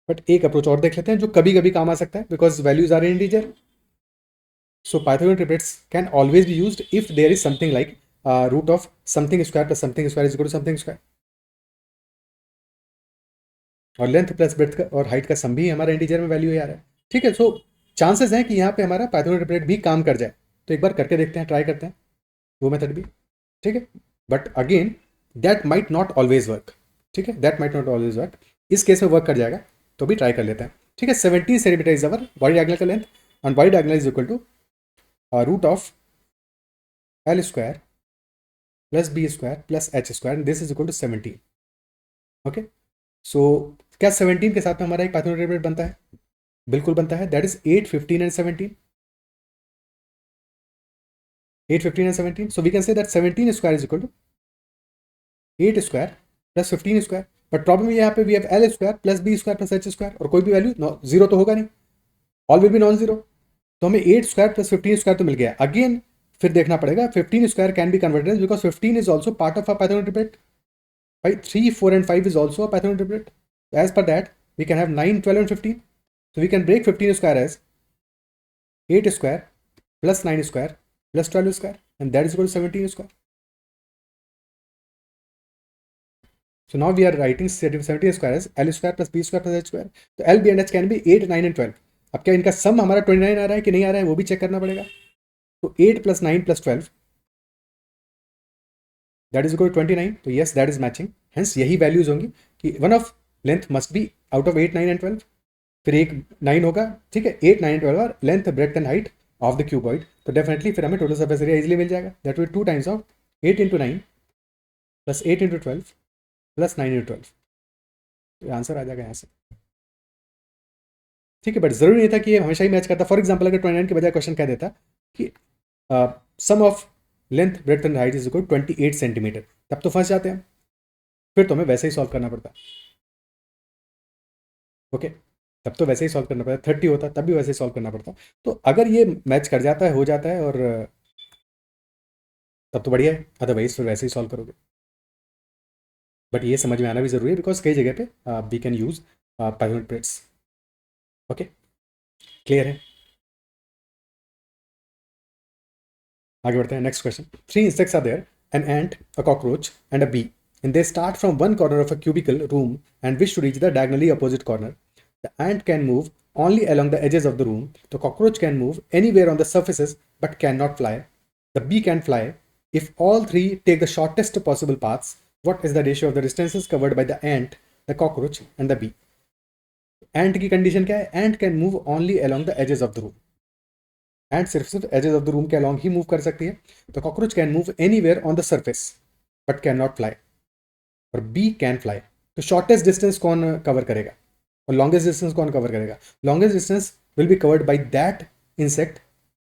A: बट एक अप्रोच और देख लेते हैं जो कभी कभी काम आ सकता है, because values are integer. So Pythagorean triplets can always be used if there is something like root of something square plus something square is equal to something square. और लेंथ प्लस ब्रेड्थ का और height का सम भी हमारा integer में value आ रहा है. ठीक है, सो चांसेस हैं कि यहाँ पे हमारा पाइथागोरन ट्रिपलेट भी काम कर जाए. तो एक बार करके देखते हैं, ट्राई करते हैं वो मेथड भी. ठीक है, but again that might not always work. ठीक है, that might not always work. इस केस में वर्क कर जाएगा तो भी ट्राई कर लेते हैं. ठीक है, 17 centimetre is our body diagonal का length and body diagonal is equal to root of L square plus B square plus H square. This is equal to 17. Okay, so क्या 17 के साथ में हमारा एक पाइथागोरन ट्रिपलेट बनता है? बिल्कुल बनता है. That is 8, 15 and 17. 8, 15 and 17. So we can say that 17 square is equal to 8 square plus 15 square. But problem ये यहाँ पे we have L square plus B square plus H square और कोई भी वैल्यू जीरो तो होगा नहीं. All will be non zero. तो हमें 8 स्क्वायर प्लस 15 स्क्वायर तो मिल गया. अगेन फिर देखना पड़ेगा 15 square can be converted because 15 is also part of a Pythagorean triplet. 3, 4 and 5 is also a Pythagorean triplet. As per that, we can have 9, 12 and 15. So we can break 15 square as 8 square plus 9 square plus 12 square, and that is equal to 17 square. So now we are writing 17 square as L square plus B square plus H square. So L, B and H can be 8, 9 and 12. अब क्या इनका सम हमारा 29 आ रहा है कि नहीं आ रहा है वो भी चेक करना पड़ेगा. तो 8 plus 9 plus 12 that is equal to 29. तो yes, that is matching. Hence यही वैल्यूज होंगी कि one of length must be out of 8, 9 and 12. फिर एक 9 होगा. ठीक है, 8, 9 and 12 और length breadth and height of the cuboid. तो डेफिनेटली फिर हमें टोटल सरफेस एरिया इजीली मिल जाएगा. That will 2 times of 8 into 9 plus 8 into 12 plus 9 into 12. तो आंसर आ जाएगा यहाँ से. ठीक है, बट जरूरी नहीं था कि ये हमेशा ही मैच करता. फॉर एग्जाम्पल अगर 29 के बजाय क्वेश्चन कह देता कि sum of length breadth and height is equal 28 centimetre, तब तो फंस जाते हैं. फिर तो हमें वैसे ही सॉल्व करना पड़ता. ओके, तब तो वैसे ही सॉल्व करना पड़ता. 30 होता तब भी वैसे ही सॉल्व करना पड़ता. तो अगर ये मैच कर जाता है, हो जाता है, और तब तो बढ़िया है. अदरवाइज फिर वैसे ही सॉल्व करोगे. बट ये समझ में आना भी जरूरी है बिकॉज कई जगह पे we can use Pythagorean triplets. Okay, clear है? आगे बढ़ते हैं. Next question. 3 insects are there, an ant, a cockroach and a bee, and they start from one corner of a cubicle room and wish to reach the diagonally opposite corner. The ant can move only along the edges of the room. The cockroach can move anywhere on the surfaces but cannot fly. The bee can fly. If all three take the shortest possible paths, what is the ratio of the distances covered by the ant, the cockroach and the bee? Ant की condition क्या है? Ant can move only along the edges of the room. And सिर्फ edges of the room के along ही move कर सकती है. तो cockroach can move anywhere on the surface but can not fly. और बी कैन फ्लाई. तो shortest distance कौन कवर करेगा और लॉन्गेस्ट डिस्टेंस कौन कवर करेगा? Longest distance will be covered by that insect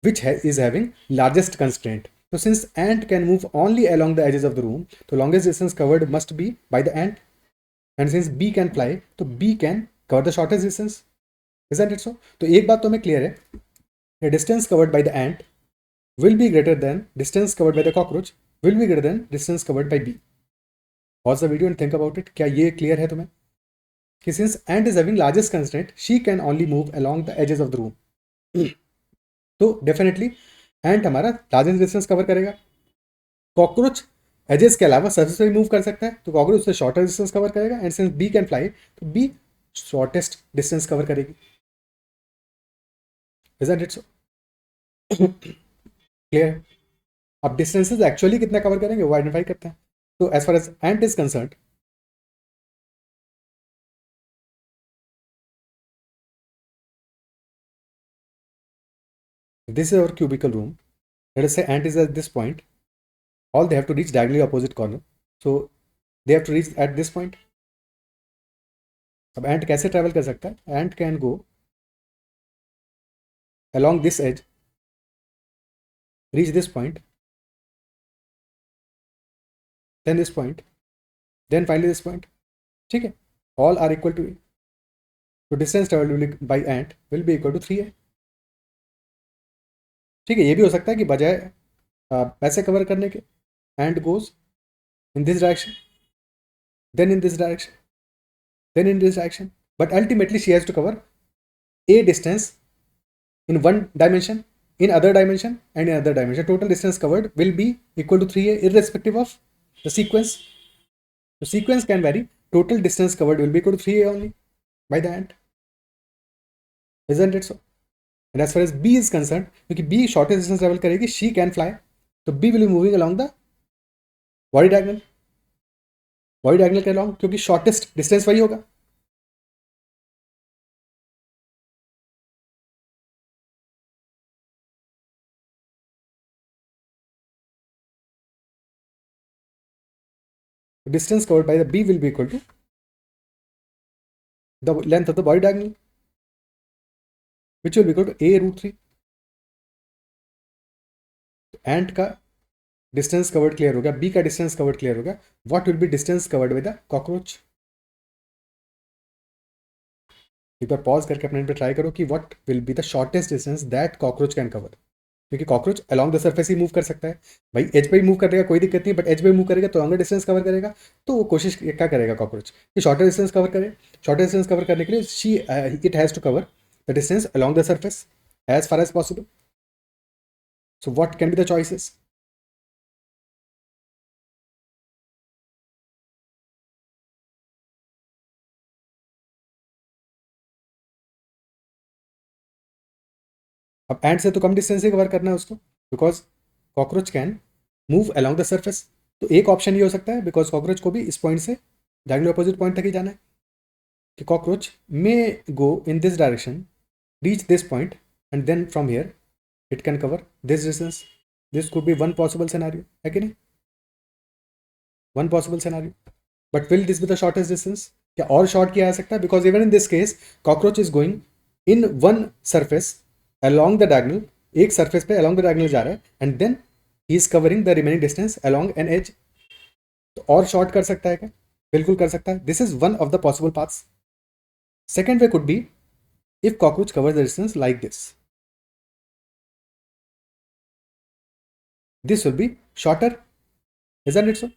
A: which is having largest constraint. तो since ant can move only along the edges of the room, तो longest distance covered must be by the ant. And since bee can fly, तो bee can cover the shortest distance. Isn't it so? तो एक बात तो हमें clear है, the distance covered by the ant will be greater than distance covered by the cockroach will be greater than distance covered by bee. Pause the video and think about it. क्या ये clear है तुम्हें कि since ant is having largest constraint, she can only move along the edges of the room. तो definitely ant हमारा largest distance cover करेगा. cockroach edges के अलावा surface पे भी move कर सकता है, तो cockroach उससे shorter distance cover करेगा. and since bee can fly, तो bee shortest distance cover करेगी. Isn't it so? क्लियर? अब डिस्टेंसेस एक्चुअली कितना कवर करेंगे वो आइडेंटिफाई करते हैं. तो as far as ant is concerned, this is our cubicle room. Let us say ant is at this point. All they have to reach diagonally opposite corner. So they have to reach at this point. अब एंट कैसे travel कर सकता है? Ant can go along this edge, reach this point, then this point, then finally this point. ठीक है, all are equal to a. So distance traveled by ant will be equal to 3a. ठीक है, ये भी हो सकता है कि बजाय पैसे कवर करने के ant goes in this direction, then in this direction, then in this direction, but ultimately she has to cover a distance in one dimension, in other dimension, and in other dimension. Total distance covered will be equal to 3a irrespective of the sequence. The sequence can vary. Total distance covered will be equal to 3a only by the ant. Isn't it so? And as far as B is concerned, क्योंकि B shortest distance travel करेगी, she can fly. तो B will be moving along the body diagonal. Body diagonal के along, क्योंकि shortest distance वही होगा. The distance covered by the B will be equal to the length of the body diagonal, which will be equal to a root 3. Ant का distance covered clear हो गया, bee का distance covered clear हो गया. What will be distance covered with the cockroach? एक बार pause करके अपने पे ट्राई करो कि what will be the shortest distance that cockroach can cover. क्योंकि कॉकरोच अलॉन्ग द सर्फेस ही मूव कर सकता है भाई, एज पे ही मूव करेगा कोई दिक्कत नहीं, बट एज पे मूव करेगा तो लॉन्गर डिस्टेंस कवर करेगा. तो वो कोशिश क्या करेगा कॉकरोच कि शॉर्टर डिस्टेंस कवर करे. शॉर्टर डिस्टेंस कवर करने के लिए it has to cover the distance along the surface as far as possible. So what can be the choices? अब एंड से तो कम डिस्टेंस ही कवर करना है उसको, because cockroach can move along the surface. तो एक ऑप्शन ये हो सकता है, बिकॉज कॉकरोच को भी इस पॉइंट से डायगोनल अपोजिट पॉइंट तक ही जाना है, कि cockroach may go in this direction, reach this point, and then from here it can cover this distance. This could be one possible scenario, है कि नहीं? One possible scenario. But will this be the shortest distance? क्या और short किया जा सकता है? Because even in this case cockroach is going in one surface along the diagonal, एक सरफेस पे along the diagonal जा रहा है, and then he is covering the remaining distance along an edge. तो और शॉर्ट कर सकता है क्या? बिल्कुल कर सकता है. This is one of the possible paths. Second way could be if cockroach covers the distance like this. This will be shorter, isn't it so?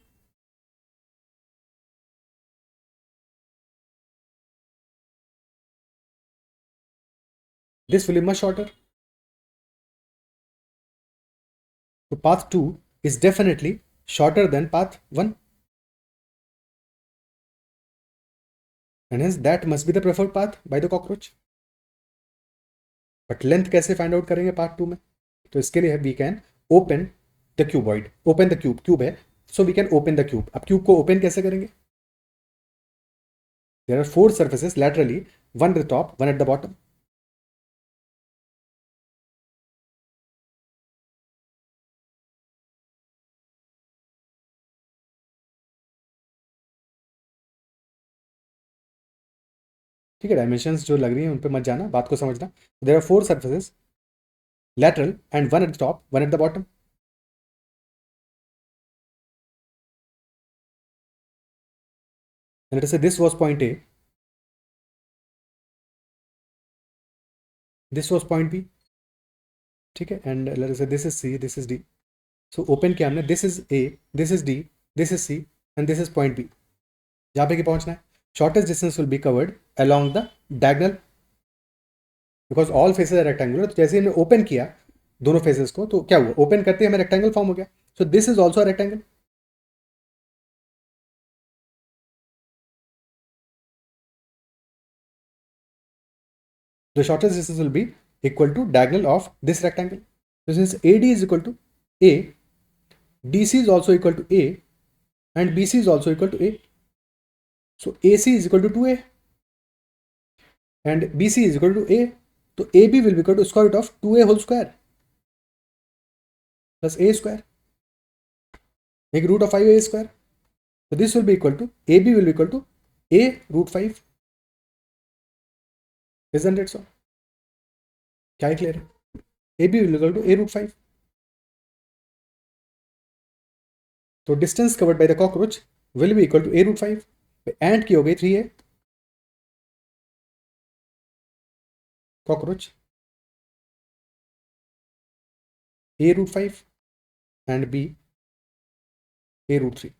A: This will be much shorter. So path 2 is definitely shorter than path 1. And hence that must be the preferred path by the cockroach. But length कैसे find out करेंगे part 2 में? तो इसके लिए we can open the cuboid. Open the cube. Cube है, so we can open the cube. अब cube को open कैसे करेंगे? There are 4 surfaces laterally, one at the top, one at the bottom. ठीक है, डायमेंशंस जो लग रही हैं उन पे मत जाना, बात को समझना. There are 4 surfaces lateral and one at the top, one at the bottom. And let us say this was point A, this was point B. ठीक है, and let us say this is C, this is D. So open किया हमने, this is A, this is D, this is C, and this is point B. यहाँ पे क्या पहुँचना है? Shortest distance will be covered along the diagonal, because all faces are rectangular. तो जैसे हमने ओपन किया दोनों फेसेस को, तो क्या हुआ? ओपन करते ही हमें रेक्टेंगल फॉर्म हो गया. So this is also a rectangle. The shortest distance will be equal to diagonal of this rectangle. So since AD is equal to A, DC is also equal to A, and BC is also equal to A. So AC is equal to 2A, and BC is equal to A. So AB will be equal to square root of 2A whole square plus A square. Make root of 5A square. So this will be equal to, AB will be equal to A root 5. Isn't it so? क्या है clear है? AB will equal to A root 5. तो distance covered by the cockroach will be equal to A root 5. Ant की हो गई 3A cockroach A root 5 and B A root 3.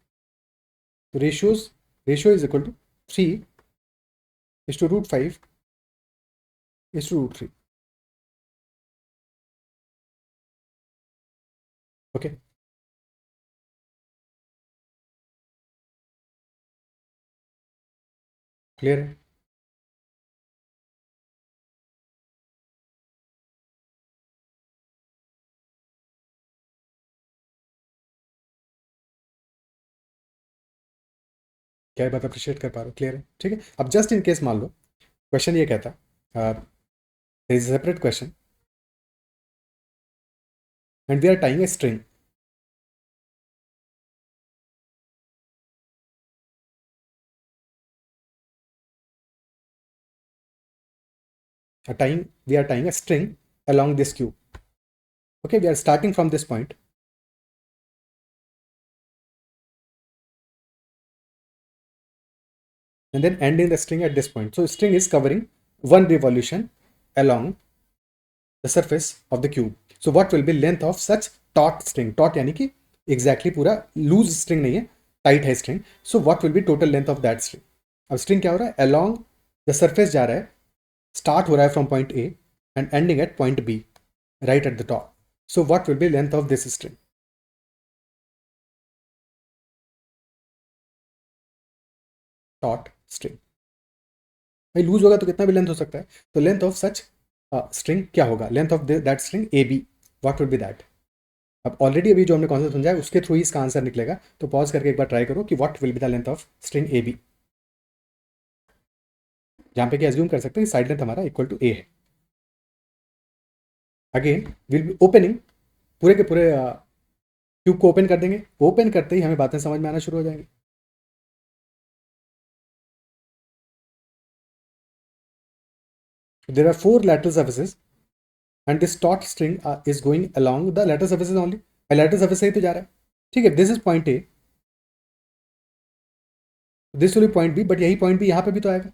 A: So ratio is equal to 3 is to root 5 is to root 3. Okay. Clear है? क्या बात appreciate कर पा रहे हो? क्लियर है? ठीक है. अब जस्ट इन केस मान लो क्वेश्चन ये कहता is separate question and we are tying a string. We are tying a string along this cube. Okay, we are starting from this point and then ending the string at this point. So string is covering one revolution along the surface of the cube. So what will be length of such taut string? Taut यानी कि exactly पूरा loose string नहीं है, tight है string. So what will be total length of that string? अब string क्या हो रहा है? Along the surface जा रहा है, start हो रहा है from point A and ending at point B, right at the top. So what will be length of this string? Taut string. भाई लूज होगा तो कितना भी लेंथ हो सकता है. तो लेंथ ऑफ सच स्ट्रिंग क्या होगा? Length of that string A B. What would be that? अब ऑलरेडी अभी जो हमने कॉन्सेप्ट समझा है उसके थ्रू ही इसका आंसर निकलेगा. तो पॉज करके एक बार ट्राई करो कि what will be the length of string A B. जहाँ पे कि एज्यूम कर सकते हैं साइड लेंथ हमारा इक्वल टू ए है. अगेन विल बी ओपनिंग पूरे के पूरे क्यूब को ओपन कर देंगे. ओपन करते ही हमें बातें समझ में आना शुरू हो जाएंगी. There are four lateral surfaces and this taut string is going along the lateral surfaces only. lateral surface से ही तो जा रहा है. ठीक है. This is point A, this will be point B, but यही पॉइंट भी यहाँ पे भी तो आएगा.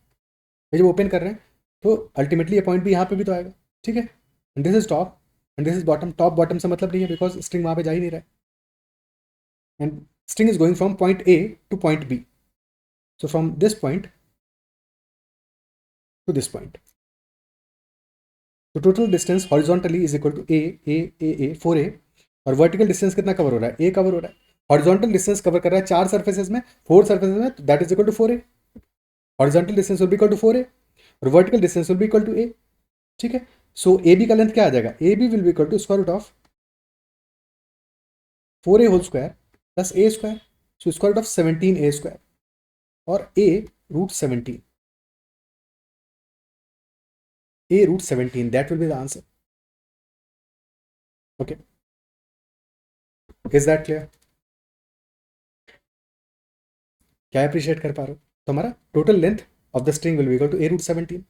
A: ये जब ओपन कर रहे हैं तो अल्टीमेटली ये पॉइंट भी यहाँ पे भी तो आएगा. ठीक है. And this is top and this is bottom. Top bottom से मतलब नहीं है बिकॉज स्ट्रिंग वहाँ पे जा ही नहीं रहा है. And string is going from point A to point B. So from this point to this point. तो total distance horizontally is equal to A 4a. और वर्टिकल डिस्टेंस कितना कवर हो रहा है? ए कवर हो रहा है. हॉरिजॉन्टल डिस्टेंस कवर कर रहा है 4 सर्फेसेस में, 4 सर्फेसेस में, that is equal to 4a. Horizontal distance will be equal to 4a और vertical distance will be equal to A. ठीक है. सो ए बी का लेंथ क्या आ जाएगा? A B will be equal to square root of 4a whole square plus a square. So square root of 17a square और a root 17. a root 17, that will be the answer. Okay, is that clear? क्या appreciate कर पा रहे हो? तो हमारा total length of the string will be equal to a root 17.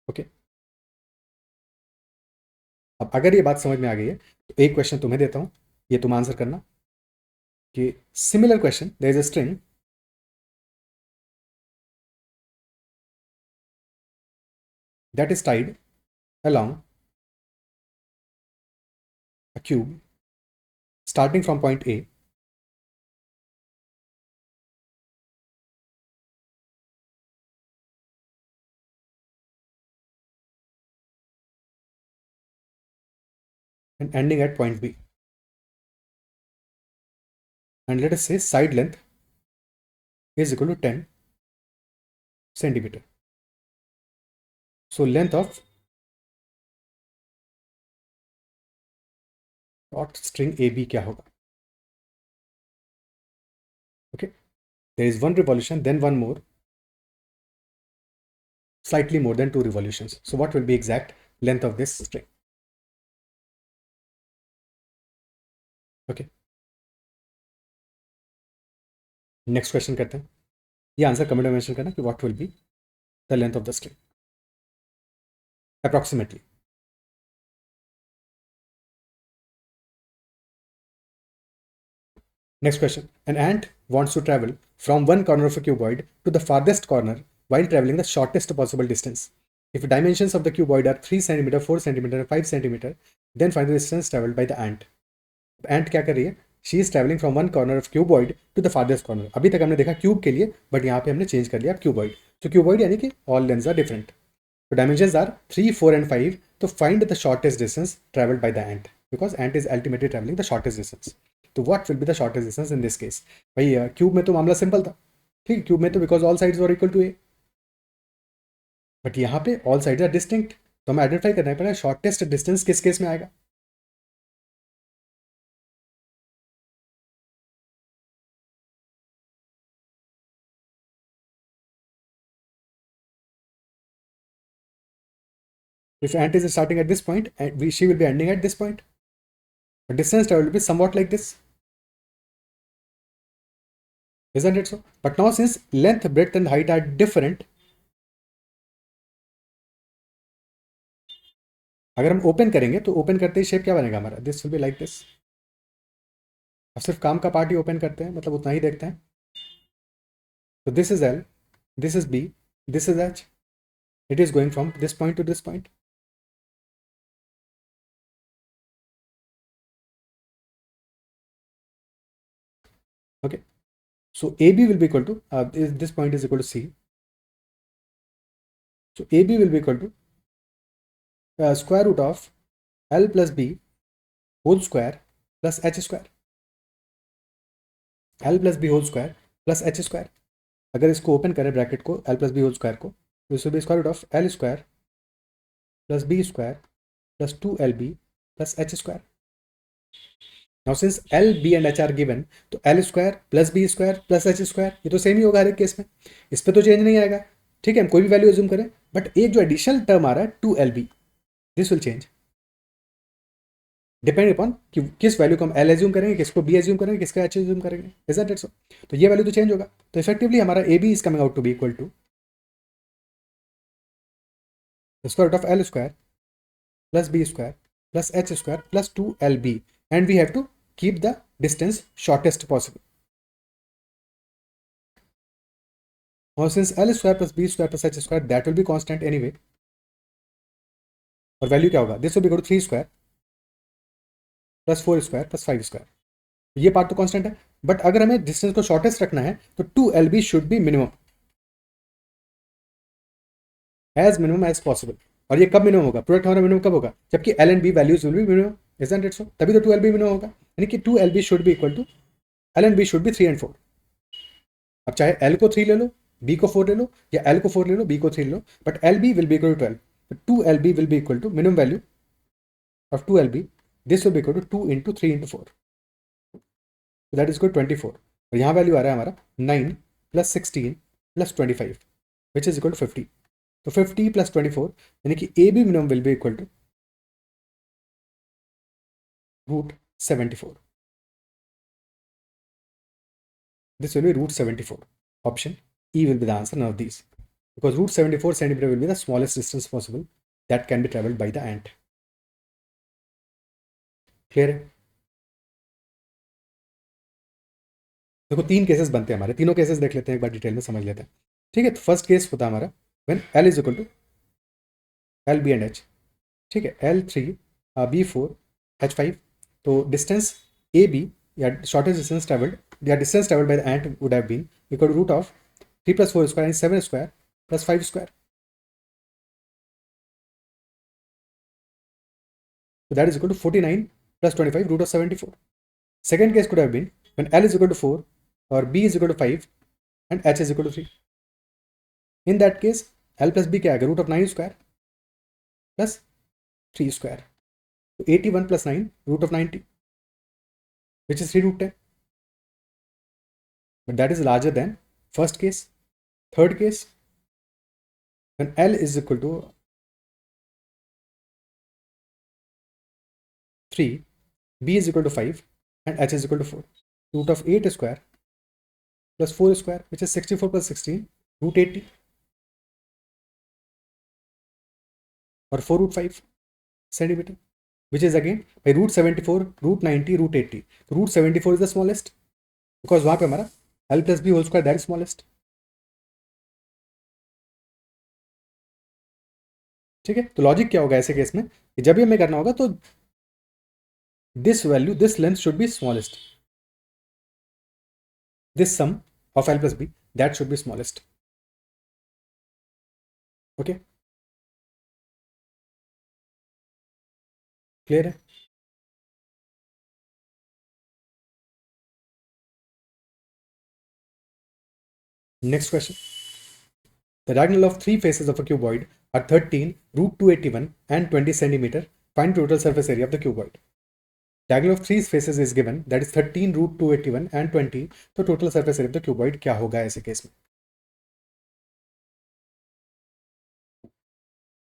A: Okay. अब अगर ये बात समझ में आ गई है तो एक क्वेश्चन तुम्हें देता हूं, ये तुम आंसर करना कि similar question, there is a string that is tied along a cube starting from point A and ending at point B. And let us say side length is equal to 10 centimeter. So length of taut string AB क्या होगा? Okay, there is one revolution, then one more, slightly more than 2 revolutions. So what will be exact length of this string? Okay, next question करते हैं. ये answer comment में mention करना कि what will be the length of the string approximately. Next question. An ant wants to travel from one corner of a cuboid to the farthest corner while traveling the shortest possible distance. If the dimensions of the cuboid are 3 cm, 4 cm, and 5 cm, then find the distance traveled by the ant. Ant क्या कर रही है? She is traveling from one corner of cuboid to the farthest corner. अभी तक हमने देखा cube के लिए, बट यहाँ पे हमने चेंज कर लिया क्यूबॉइड. तो क्यूबॉइड यानी कि all lengths are different. So dimensions are 3, 4 and 5. तो find the shortest distance traveled by the ant, because ant is ultimately traveling the shortest distance. तो what will be the shortest distance in this case. भाई cube में तो मामला simple था. ठीक है, cube में तो because all sides are equal to A, but यहाँ पे ऑल साइड्स आर डिस्टिंक्ट. तो हमें आइडेंटिफाई करना पड़ेगा शॉर्टेस्ट डिस्टेंस किस केस में आएगा. If ant is starting at this point and she will be ending at this point, the distance travel will be somewhat like this, isn't it so? But now since length, breadth and height are different, अगर हम open करेंगे तो open करते ही shape क्या बनेगा हमारा, this will be like this. अब सिर्फ काम का पार्ट ही ओपन करते हैं, मतलब उतना ही देखते हैं. तो this is L, this is B, this is H. It is going from this point to this point. Okay, so AB will be equal to this point is equal to C. So AB will be equal to square root of L plus B whole square plus H square. L plus B whole square plus H square. अगर इसको open करें bracket को L plus B whole square को, तो इस will be square root of L square plus B square plus 2LB plus H square. Now since L, B and H are given, तो L square plus B square plus H square ये तो same ही होगा हर एक case में, इस पर तो change नहीं आएगा. ठीक है, हम कोई भी वैल्यू एज्यूम करें, बट एक जो एडिशनल टर्म आ रहा है 2LB, this will change depend upon कि किस वैल्यू को हम एल एज्यूम करेंगे, किसको बी एज्यूम करेंगे, किसका एच एज्यूम करेंगे. Is that it so? तो ये वैल्यू तो चेंज होगा. तो इफेक्टिवली हमारा A B is coming out to be equal to square root of L square plus B square plus H square plus 2LB, and we have to keep the distance shortest possible. और since L square plus B square plus H square that will be constant anyway, और value क्या होगा, this will be equal to 3 square plus 4 square plus 5 square. ये part तो constant है, but अगर हमें distance को शॉर्टेस्ट रखना है तो 2LB should be minimum, as minimum as possible. और ये कब मिनिमम होगा, प्रोडक्ट हमारा मिनिमम कब होगा, जबकि L and B values will be minimum. Isn't it so? तभी तो 2LB मिनिमम होगा, यानी कि 2LB should be equal to L and B should be 3 and 4. अब चाहे एल को 3 ले लो, बी को 4 ले लो, या एल को 4 ले लो, बी को 3 ले लो, but L B will be equal to 12. तो 2LB will be equal to minimum value of 2LB, this will be equal to 2 into 3 into 4, that is equal 24. और यहाँ वैल्यू आ रहा है हमारा 9 plus 16 plus 25 which is equal to 50. तो 50 plus 24 यानी कि A B minimum will be equal to root 74. This will be root 74. Option E will be the answer, none of these, because root 74 centimeter will be the smallest distance possible that can be traveled by the ant. Clear है? देखो 3 cases बनते हैं हमारे, तीनों cases देख लेते हैं एक बार डिटेल में, समझ लेते हैं. ठीक है, तो फर्स्ट केस होता है हमारा when L is equal to L B and H. ठीक है, L3 B4 H5. तो डिस्टेंस ए बी या शॉर्टेस्ट डिस्टेंस ट्रेवल्ड या distance travelled by the ant would have been equal to root of 3 plus 4 square and 7 square plus 5 square. So that is equal to 49 plus 25 root of 74. Second case could have been when L is equal to 4 or B is equal to 5 and H is equal to 3. In that case, L plus B क्या आएगा, root of 9 square plus 3 square. So 81 plus 9 root of 90, which is 3 root 10. But that is larger than first case. Third case, when L is equal to 3, B is equal to 5 and H is equal to 4. Root of 8 square plus 4 square, which is 64 plus 16, root 80, or 4 root 5 centimeter, which is again by root 74, root 90, root 80. So root 74 is the smallest because वहाँ पे हमारा L plus B whole square that is smallest. ठीक है, तो logic क्या होगा ऐसे case में कि जब भी हमें करना होगा तो this value, this length should be smallest, this sum of L plus B that should be smallest. Okay, clear है? Next question. The diagonal of three faces of a cuboid are 13, root 281 and 20 centimeter. Find total surface area of the cuboid. Diagonal of three faces is given, that is 13, root 281 and 20. तो total surface area of the cuboid क्या होगा ऐसे case में?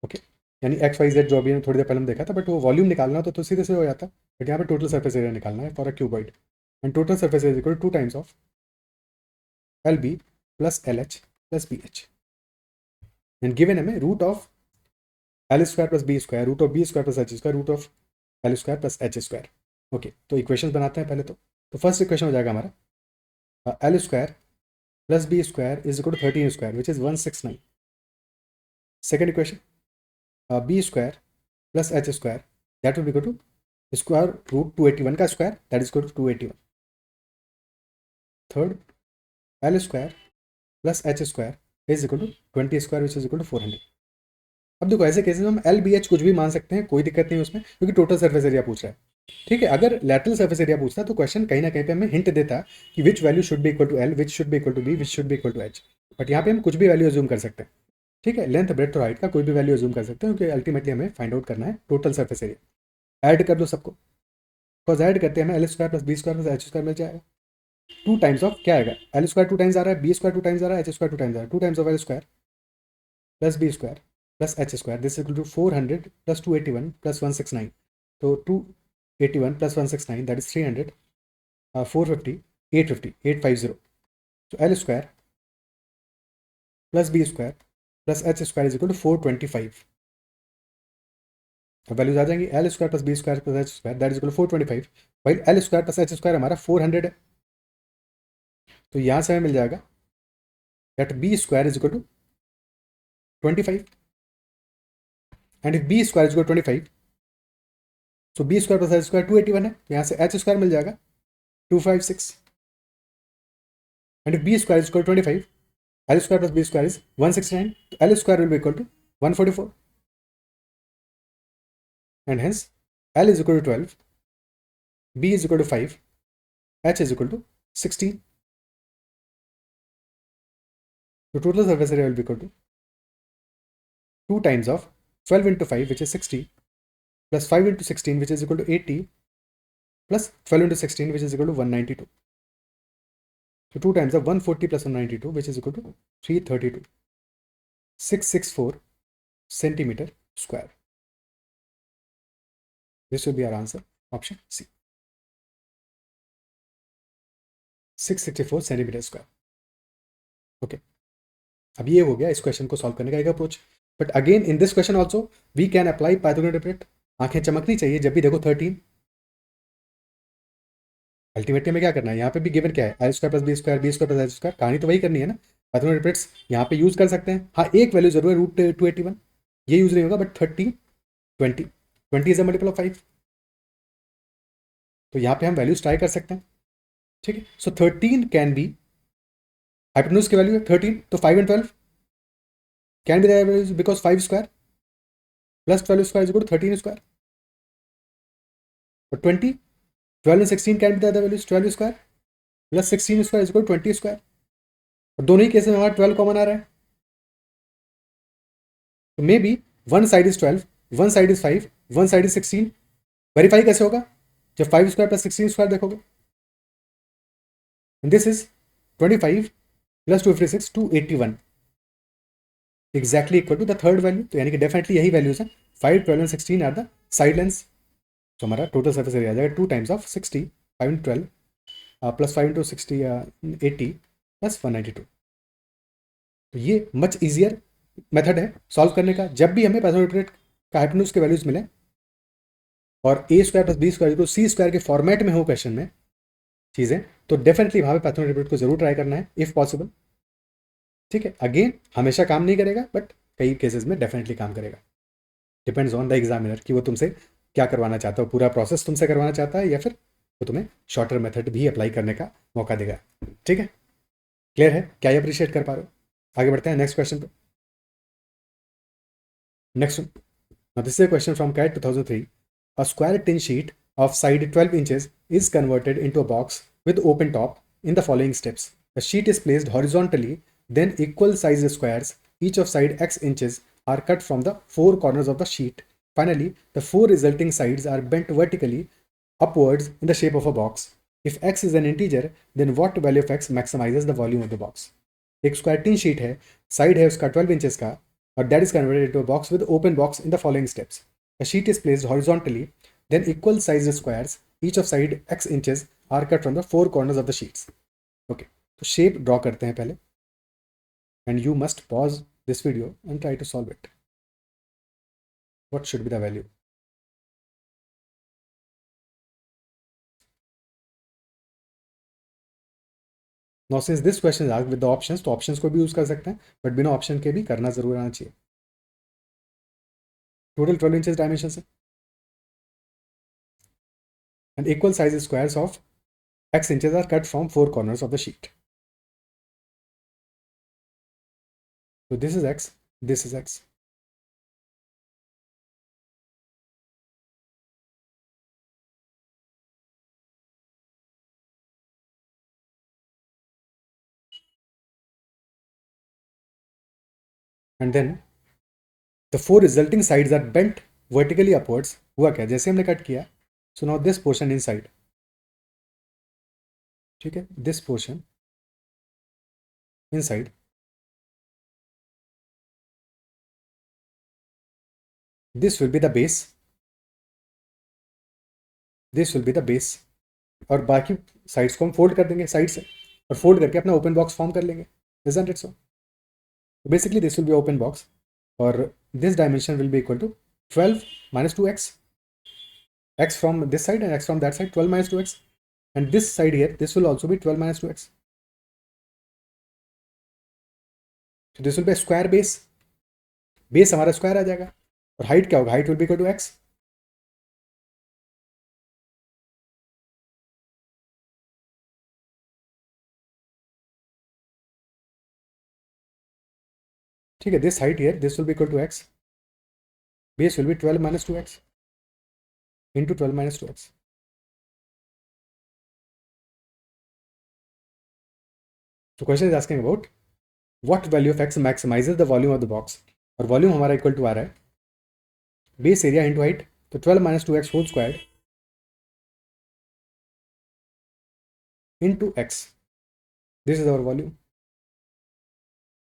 A: Okay, यानी x Y Z जो अभी थोड़ी देर पहले देखा था, बट वो वॉल्यूम निकालना तो सीधे से हो जाता, बट यहाँ पे टोटल सर्फेस एरिया निकालना है for a cuboid. And total surface area equal to times of L B plus L H plus B H. And given हमें root of L square plus B square, root of B square plus H square, root of L square plus H square. Okay, तो equation बनाते हैं पहले. तो first equation हो जाएगा हमारा L square plus B square is equal to 13 square which is 169. Second equation B square plus H square that will be equal to square root 281 का square that is equal to 281. Third L square plus H square is equal to 20 square which is equal to 400. अब देखो ऐसे cases में हम L B H कुछ भी मान सकते हैं, कोई दिक्कत नहीं उसमें, क्योंकि टोटल सर्फेस एरिया पूछ रहा है. ठीक है, अगर लैटरल सर्फेस एरिया पूछता तो क्वेश्चन कहीं ना कहीं पे हमें हिंट देता कि which value should be equal to L, which should be equal to B, which should be equal to H. But यहाँ पे हम कुछ भी वैल्यू अज्यूम कर सकते हैं. ठीक है, लेंथ ब्रेड्थ और हाइट का कोई भी वैल्यू अज्यूम कर सकते हैं, क्योंकि अल्टीमेटली हमें फाइंड आउट करना है टोटल सर्फेस एरिया. ऐड कर दो सबको, बिकॉज ऐड करते हैं हमें L square plus B square plus H square मिल जाएगा. टू टाइम्स ऑफ क्या आएगा, एल स्क्वायर टू टाइम्स आ रहा है, बी स्क्वायर टू टाइम्स आ रहा है, एच स्क्वायर टू टाइम्स आ रहा है. Two times of L square plus B square plus H square this equal to 400 plus 281 plus 169. तो 281 plus 169 that is 300, 450, 850, 850. So L square plus B square plus H square is equal to 425. अब values आ जाएंगी, L square plus B square plus H square that is equal 425. भाई L square plus H square हमारा 400 है, तो यहाँ से हमें मिल जाएगा that B square is equal to 25. And if B square is equal 25, so B square plus H square 281 है, तो यहाँ से एच स्क्वायर मिल जाएगा 256. And if B square is equal 25, L square plus B square is 169, तो L square will be equal to 144. And hence L is equal to 12, B is equal to 5, H is equal to 16. The total surface area will be equal to 2 times of 12 into 5 which is 60 plus 5 into 16 which is equal to 80 plus 12 into 16 which is equal to 192. So 2 times of 140 plus 192 which is equal to 332. 664 centimeter square. This will be our answer, option C. 664 centimetre square. Okay, अब ये हो गया इस question को solve करने का एक approach. But again in this question also we can apply Pythagoras triplet. आंखें चमकनी चाहिए जब भी देखो 13. अल्टीमेटली में क्या करना है, यहाँ पे भी गिवन क्या है, L square plus B square, B square plus H square. कहानी तो वही करनी है ना. पाइथागोरस ट्रिपलेट्स यहाँ पे यूज कर सकते हैं. हाँ, एक वैल्यू जरूर है, रूट 281 ये यूज नहीं होगा, but 30, 20, 20 is a multiple of 5. तो यहाँ पे हम वैल्यूज ट्राई कर सकते हैं. ठीक है, सो 13 कैन बी, हाइपोटेन्यूज की वैल्यू है 13, तो 5 and 12 can be the values because 5 square plus 12 square is equal to 13 square. और 20, 12 and 16 can be the values 12 square plus 16 square is equal to 20 square. और दोनों ही केस में हमारा 12 common आ रहा है, तो may be one side is 12, one side is 5, one side is 16. Verify कैसे होगा, जब 5 स्क्वायर प्लस 16 स्क्वायर देखोगे. This is 25 plus 256, 281 exactly equal to the third value. तो यानी कि डेफिनेटली यही वैल्यूज हैं. 5, 12 and 16 are the side lengths. तो हमारा टोटल सर्फेस एरिया आ जाएगा 2 times of 60, 5 into 12 plus 5 into 60, 80 plus 192। तो ये मच ईजियर मेथड है सॉल्व करने का। जब भी हमें पाइथागोरस का हाइपोटेन्यूज के वैल्यूज मिले और ए स्क्वायर प्लस बी स्क्वायर को सी स्क्वायर के फॉर्मेट में हो क्वेश्चन में चीज़ें, तो डेफिनेटली वहाँ पे पाइथागोरस को जरूर ट्राई करना है इफ पॉसिबल। ठीक है, अगेन हमेशा काम नहीं करेगा बट कई केसेस में डेफिनेटली काम करेगा। डिपेंड्स ऑन द एग्जामिनर कि वो तुमसे क्या करवाना चाहता है, पूरा प्रोसेस तुमसे करवाना चाहता है या फिर वो तुम्हें शॉर्टर मेथड भी अप्लाई करने का मौका देगा। ठीक है, क्लियर है? क्या ये अप्रिशिएट कर पा रहे हो? आगे बढ़ते हैं नेक्स्ट क्वेश्चन पे। Next now this is a question from CAT 2003. A square tin sheet of side 12 inches is converted into a box with open top in the following steps. The sheet is placed horizontally, then equal sized squares each of side x inches are cut from the four corners of the sheet. Finally, the four resulting sides are bent vertically upwards in the shape of a box. If x is an integer, then what value of x maximizes the volume of the box? एक square tin sheet है, side है उसका 12 inches का, और that is converted into a box with open box in the following steps. A sheet is placed horizontally, then equal sized squares each of side x inches are cut from the four corners of the sheets. Okay, तो shape draw करते हैं पहले and you must pause this video and try to solve it. What should be the value? Now since this question is asked with the options, तो options को भी use कर सकते हैं बट बिना ऑप्शन के भी करना जरूर आना चाहिए। टोटल 12 इंचेस डायमेंशन है and equal size squares of x inches are cut from four corners of the sheet. So this is x, this is x. And then the four resulting sides are bent vertically upwards. हुआ क्या, जैसे हमने cut किया, so now this portion inside, ठीक है, this portion inside, this will be the base, this will be the base, और बाकी sides को हम फोल्ड कर देंगे साइड से और फोल्ड करके अपना ओपन बॉक्स फॉर्म कर लेंगे। Isn't it so? Basically this will be open box or this dimension will be equal to 12 minus 2x, x from this side and x from that side, 12 minus 2x, and this side here, this will also be 12 minus 2x. So this will be a square base. Base हमारा square आ जाएगा और height क्या होगा, height will be equal to X. ठीक है, this height here, this will be equal to X, base will be 12 minus 2x into 12 minus 2x. So question is asking about what value of x maximizes the volume of the box, और volume हमारा equal to आ रहा है base area into height, तो 12 minus 2x whole square into X, this is our volume.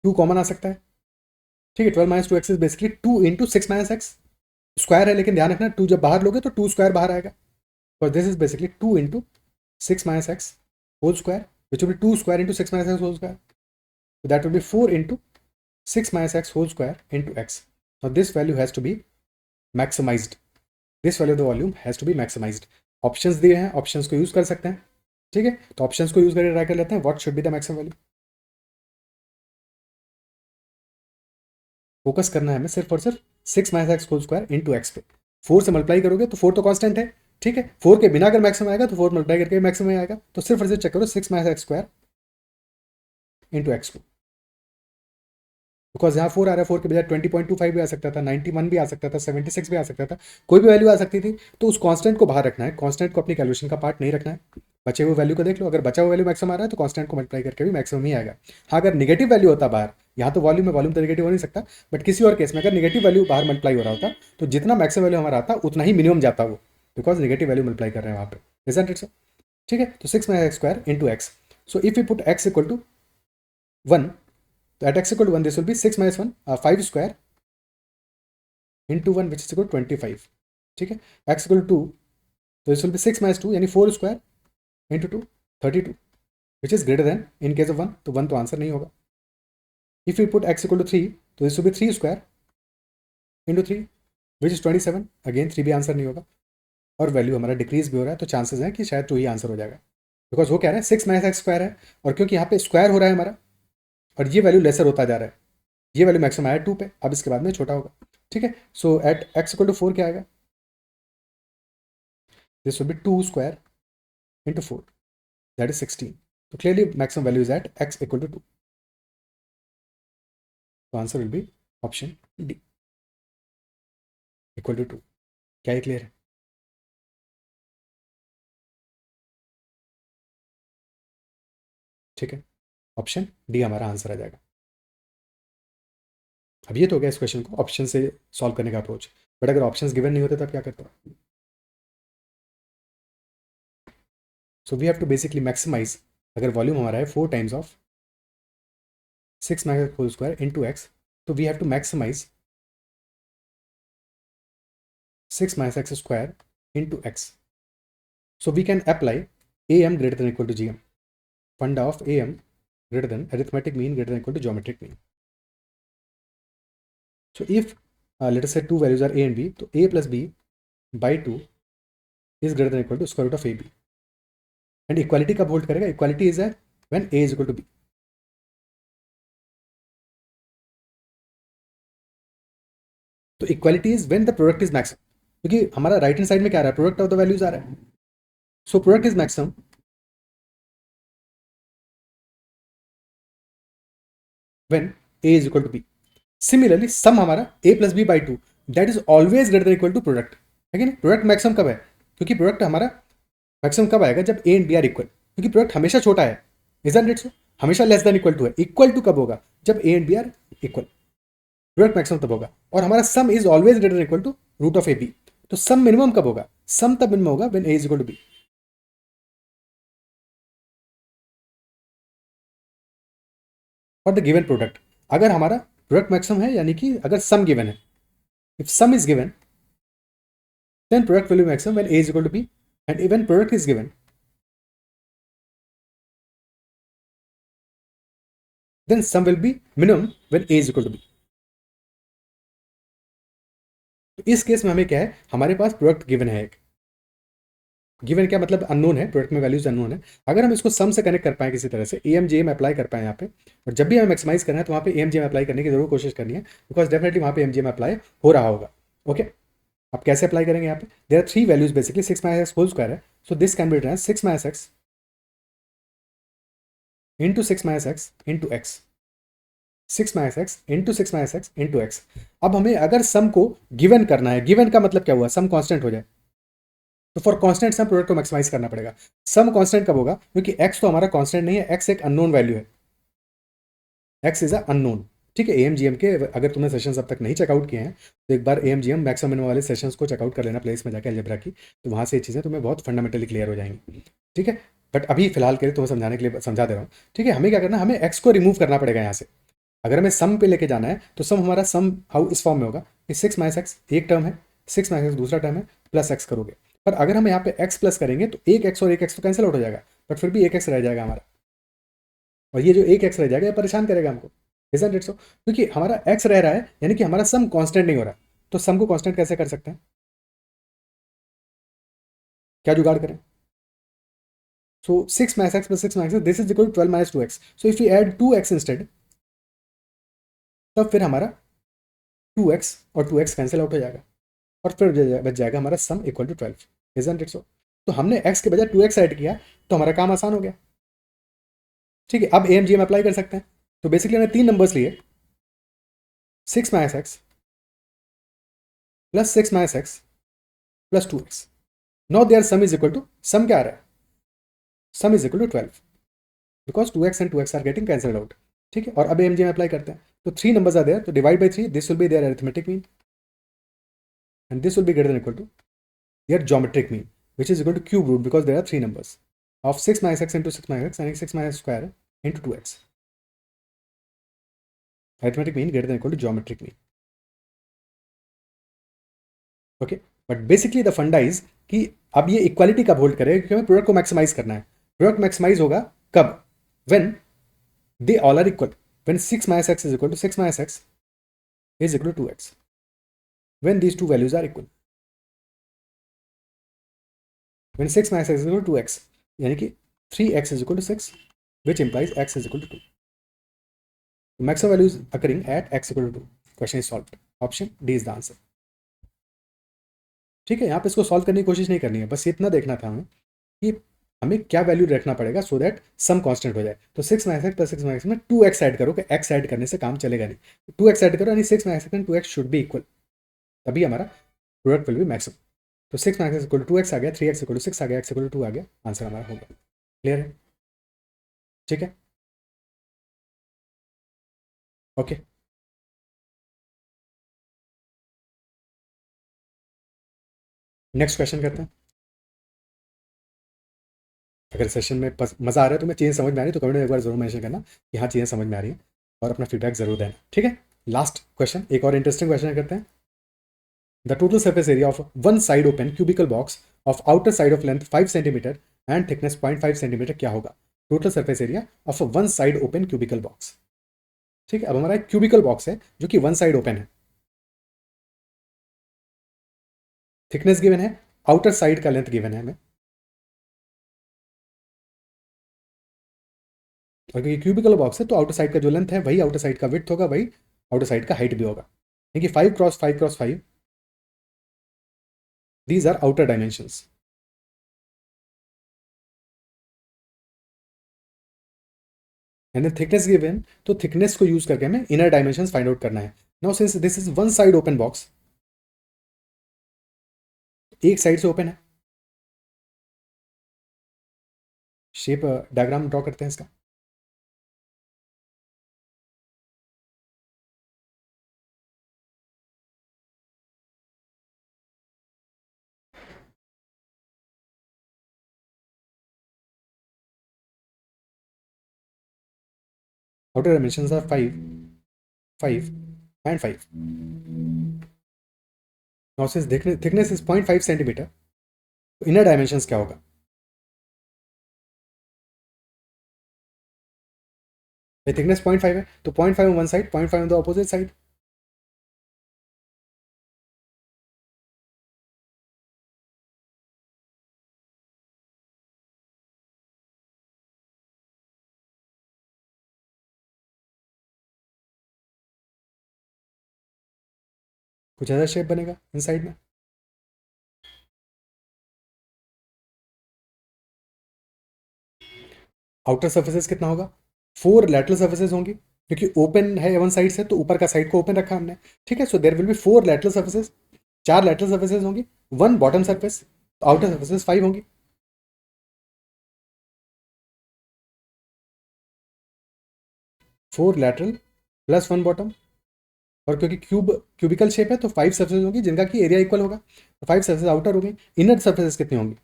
A: 2 common आ सकता है, ठीक है, 12 minus 2x is basically 2 into 6 minus x, square है लेकिन ध्यान रखना 2 जब बाहर लोगे तो 2 स्क्वायर बाहर आएगा, और this is basically 2 into 6 minus x whole square, which will be 2 square into 6 minus x whole square. So that will be 4 into 6 minus x whole square into x. Now this value has to be maximized. This value of the volume has to be maximized. Options दिए हैं, options को use कर सकते हैं, ठीक है, तो options को यूज करके ट्राई कर लेते हैं what should be the maximum value. Focus करना है हमें सिर्फ और सिर्फ 6 minus x whole square into x पे। 4 से मल्टीप्लाई करोगे तो 4 तो कांस्टेंट है, ठीक है, 4 के बिना अगर मैक्सिमम आएगा तो 4 मल्टीप्लाई करके मैक्सिमम आएगा, तो सिर्फ और सिर्फ चेक करो 6 minus x square into x को, बिकॉज यहाँ 4 आ रहा है, 4 के बजाय 20.25 भी आ सकता था, 91 भी आ सकता था, 76 भी आ सकता था, कोई भी वैल्यू आ सकती थी, तो उस कांस्टेंट को बाहर रखना है, कांस्टेंट को अपनी कैलकुलेशन का पार्ट नहीं रखना है। बचे हुए वैल्यू को देख लो, अगर बचा हुआ वैल्यू मैक्सिमम आ रहा है तो कांस्टेंट को मल्टीप्लाई करके भी मैक्सिमम ही आएगा। हाँ, अगर निगेटिव वैल्यू होता बाहर, यहाँ तो वॉल्यूम में वॉल्यूम तो निगेटिव हो नहीं सकता, बट किसी और केस में अगर निगेटिव वैल्यू बाहर मल्टीप्लाई हो रहा होता तो जितना मैक्सिमम वैल्यू हमारा आता उतना ही मिनिमम जाता वो, बिकॉज निगेटिव वैल्यू मल्टीप्लाई कर रहे हैं वहाँ पे। इजंट इट सो? ठीक है, तो 6 minus x square into x. So if we put x equal to 1, so at x equal to 1 this will be 6 minus 1 5 square into 1 which is equal to 25, ठीक है, x equal to 2, so this will be 6 minus 2 यानी 4 square into 2 32, which is greater than in case of 1, तो 1 तो answer नहीं होगा. If you put x equal to 3, तो this will be 3 square into 3 which is 27. Again 3 भी answer नहीं होगा, और वैल्यू हमारा डिक्रीज भी हो रहा है, तो चांसेस हैं कि शायद 2 ही आंसर हो जाएगा. बिकॉज वो कह रहा है 6 माइनस एक्स स्क्वायर है, और क्योंकि यहाँ पे स्क्वायर हो रहा है हमारा, और ये वैल्यू लेसर होता जा रहा है, ये वैल्यू मैक्सिमम आया 2 पे, अब इसके बाद में छोटा होगा. ठीक है, so at x equal to 4 क्या आएगा, this will be 2 square into 4, that is 16. तो clearly maximum value is at x equal to 2. तो answer will be option D, equal to 2. क्या ये क्लियर है? ठीक है, ऑप्शन डी हमारा आंसर आ जाएगा. अब ये तो हो गया इस क्वेश्चन को ऑप्शन से सॉल्व करने का अप्रोच. बट अगर ऑप्शंस गिवन नहीं होते तब क्या करते हो? So we have to basically maximize. अगर वॉल्यूम हमारा है 4 times of 6 minus whole square into X, तो we have to maximize 6 minus x square into x. So we can apply am greater than or equal to gm. Funda of am greater than arithmetic mean greater than or equal to geometric mean. So if let us say two values are a and b, so a plus b by 2 is greater than or equal to square root of ab. And equality कब hold करेगा? Equality is there when a is equal to b. तो equality is when the product is maximum, क्योंकि हमारा right hand side में क्या आ रहा है, प्रोडक्ट ऑफ द वैल्यूज आ रहा है. So product is maximum when a is equal to b. Similarly sum हमारा a plus B by 2, that is always greater than equal to product है कि नहीं. प्रोडक्ट मैक्सिमम कब है? क्योंकि प्रोडक्ट हमारा मैक्सिमम कब आएगा? जब a and b are equal, क्योंकि प्रोडक्ट हमेशा छोटा है. Isn't it so? हमेशा लेस देन इक्वल टू है. इक्वल टू कब होगा? जब a and b are equal. Product maximum तब होगा. और हमारा sum is always greater than equal to root of A B. तो सम मिनिमम कब होगा? सम तब मिनिमम होगा when a is equal to b. For the given product, अगर हमारा प्रोडक्ट मैक्सिमम है, यानी कि अगर सम गिवन है, if some is given then product will be maximum when a is equal to b, and when product is given then sum will be minimum when a is equal to b. तो इस case में हमें क्या है, हमारे पास product given है एक. Given क्या मतलब? अननोन है, प्रोडक्ट में वैल्यूज अननोन है. अगर हम इसको सम से कनेक्ट कर पाए किसी तरह से, एम जे एम अप्लाई कर पाए यहाँ पे, और जब भी हमें मैक्सिमाइज करना है तो वहाँ पे एम जे एम अप्लाई करने की जरूर कोशिश करनी है, बिकॉज डेफिनेटली वहाँ पे एम जे एम अप्लाई हो रहा होगा. ओके, अब कैसे अप्लाई करेंगे? यहाँ पे there are 3 values basically. 6 minus X whole square है, so this can be written 6 minus X into 6 minus X into X. 6 minus X into 6 minus X into X. अब हमें अगर सम को गिवन करना है, गिवन का मतलब क्या हुआ? सम कांस्टेंट हो जाए, तो फॉर कांस्टेंट सम प्रोडक्ट को मैक्सिमाइज करना पड़ेगा. सम कांस्टेंट कब होगा? क्योंकि एक्स तो हमारा कांस्टेंट नहीं है, एक्स एक अननोन वैल्यू है. X is a unknown. ठीक है, एएमजीएम के अगर तुमने सेशंस अब तक नहीं चेकआउट किए हैं तो एक बार एएमजीएम मैक्सिमम मिनिमम वाले सेशंस को चेकआउट कर लेना प्लेस में जाकर अलजेब्रा की, तो वहाँ से ये चीज़ें तुम्हें बहुत फंडामेंटली क्लियर हो जाएंगी. ठीक है, बट अभी फिलहाल के लिए तुम्हें समझाने के लिए समझा दे रहा हूँ. ठीक है, हमें क्या करना है, हमें एक्स को रिमूव करना पड़ेगा यहाँ से. अगर हमें सम पे लेके जाना है तो सम हमारा सम हाउ इस फॉर्म में होगा कि 6 माइनस एक्स एक टर्म है, 6 माइनस एक्स दूसरा टर्म है, प्लस एक्स करोगे. पर अगर हम यहाँ पे एक्स प्लस करेंगे तो एक एक्स और एक एक्स तो कैंसिल आउट हो जाएगा, बट फिर भी एक एक्स रह जाएगा हमारा. और ये जो एक एक्स रह जाएगा ये परेशान करेगा हमको. इजंट इट सो? क्योंकि हमारा एक्स रह रहा है, यानी कि हमारा सम कांस्टेंट नहीं हो रहा. तो सम को कांस्टेंट कैसे कर सकते हैं? क्या जुगाड़ करें? So 6 minus X plus 6 minus X, this is equal to 12 minus 2x. So if you add 2x instead, तब फिर हमारा 2x और 2x कैंसिल आउट हो जाएगा, और फिर बच जाएगा हमारा sum equal to 12. Isn't it so? तो हमने x के बजाय 2x ऐड किया तो हमारा काम आसान हो गया. ठीक है, अब एएमजी में अप्लाई कर सकते हैं. तो बेसिकली हमने 3 नंबर्स लिए, 6 minus X plus 6 minus X plus 2x. Now there sum is equal to, sum क्या आ रहा है? Sum is equal to 12, because 2x and 2x are getting cancelled out. ठीक है, और अब एएमजी में अप्लाई करते हैं. तो 3 नंबर्स आर देयर, तो divide by 3, this will be their arithmetic mean, and this will be greater than equal to their geometric mean, which is equal to cube root, because there are 3 numbers of 6 minus x into 6 minus x and 6 minus square into 2x. Arithmetic mean greater than equal to geometric mean. Okay, but basically the funda is कि अब ये equality कब hold करेगा? क्योंकि हमें product को maximise करना है. प्रोडक्ट मैक्सिमाइज होगा कब? when they all are equal, when 6 minus x is equal to 6 minus x is equal to 2x, when these two values are equal, when 6 minus x is equal to 2x, यानी कि 3x is equal to 6, which implies x is equal to 2. The maximum value is occurring at x equal to 2. Question is solved. Option D is the answer. ठीक है, यहाँ पे इसको solve करने की कोशिश नहीं करनी है, बस इतना देखना था हमें कि हमें क्या वैल्यू रखना पड़ेगा सो दैट सम कांस्टेंट हो जाए. तो 6 माइनस एक्स प्लस 6 माइनस में 2x ऐड करो कि x ऐड करने से काम चलेगा नहीं. 2x ऐड करो यानी 6 minus X and 2x should be equal, तभी हमारा प्रोडक्ट विल बी मैक्सिमम. तो 6 minus X equal to 2x आ गया, 3x इक्वल टू 6 आ गया, x इक्वल टू 2 आ गया, आंसर हमारा हो गया. क्लियर है? ठीक है, ओके. नेक्स्ट क्वेश्चन करते हैं. अगर सेशन में मज़ा आ रहा है, तुम्हें चीज़ें समझ में आ रही है तो कमेंट में एक बार जरूर मेंशन करना कि हाँ चीज़ें समझ में आ रही है, और अपना फीडबैक जरूर देना. ठीक है, लास्ट क्वेश्चन, एक और इंटरेस्टिंग क्वेश्चन करते हैं. The total surface area of one side open cubical box of outer side of length 5 centimetre and thickness 0.5 centimetre क्या होगा? Total surface area of one side open cubical box. ठीक है, अब हमारा एक क्यूबिकल बॉक्स है जो कि वन साइड ओपन है, थिकनेस गिवन है, आउटर साइड का लेंथ गिवन है हमें, और क्योंकि क्यूबिकल बॉक्स है तो आउटर साइड का जो लेंथ है वही आउटर साइड का विड्थ होगा, वही आउटर साइड का हाइट भी होगा. क्योंकि 5 cross 5 cross 5, these are outer dimensions. And then thickness given, तो थिकनेस को यूज करके हमें इनर डायमेंशंस फाइंड आउट करना है. Now since this is one side open box, एक साइड से ओपन है, शेप डायग्राम ड्रॉ करते हैं इसका. outer dimensions are 5, 5 and 5. Now since thickness is 0.5 centimetre, तो इनर डायमेंशंस क्या होगा? थिकनेस 0.5 है तो 0.5 on one side, 0.5 on the opposite side. कुछ ऐसा शेप बनेगा इन साइड में. आउटर सर्फेसेस कितना होगा? 4 लैटरल सर्फेसेस होंगी, क्योंकि ओपन है वन साइड से तो ऊपर का साइड को ओपन रखा हमने. ठीक है, so there will be 4 lateral surfaces, 4 lateral surfaces होंगी, 1 बॉटम सर्फेस, तो आउटर सर्फेसेस 5 होंगी. 4 लैटरल प्लस 1 बॉटम, और क्योंकि क्यूबिकल शेप है तो 5 सर्फेसेस होंगी जिनका कि एरिया इक्वल होगा, तो 5 सर्फेस आउटर हो गई. इनर सर्फेसेस कितनी होंगी?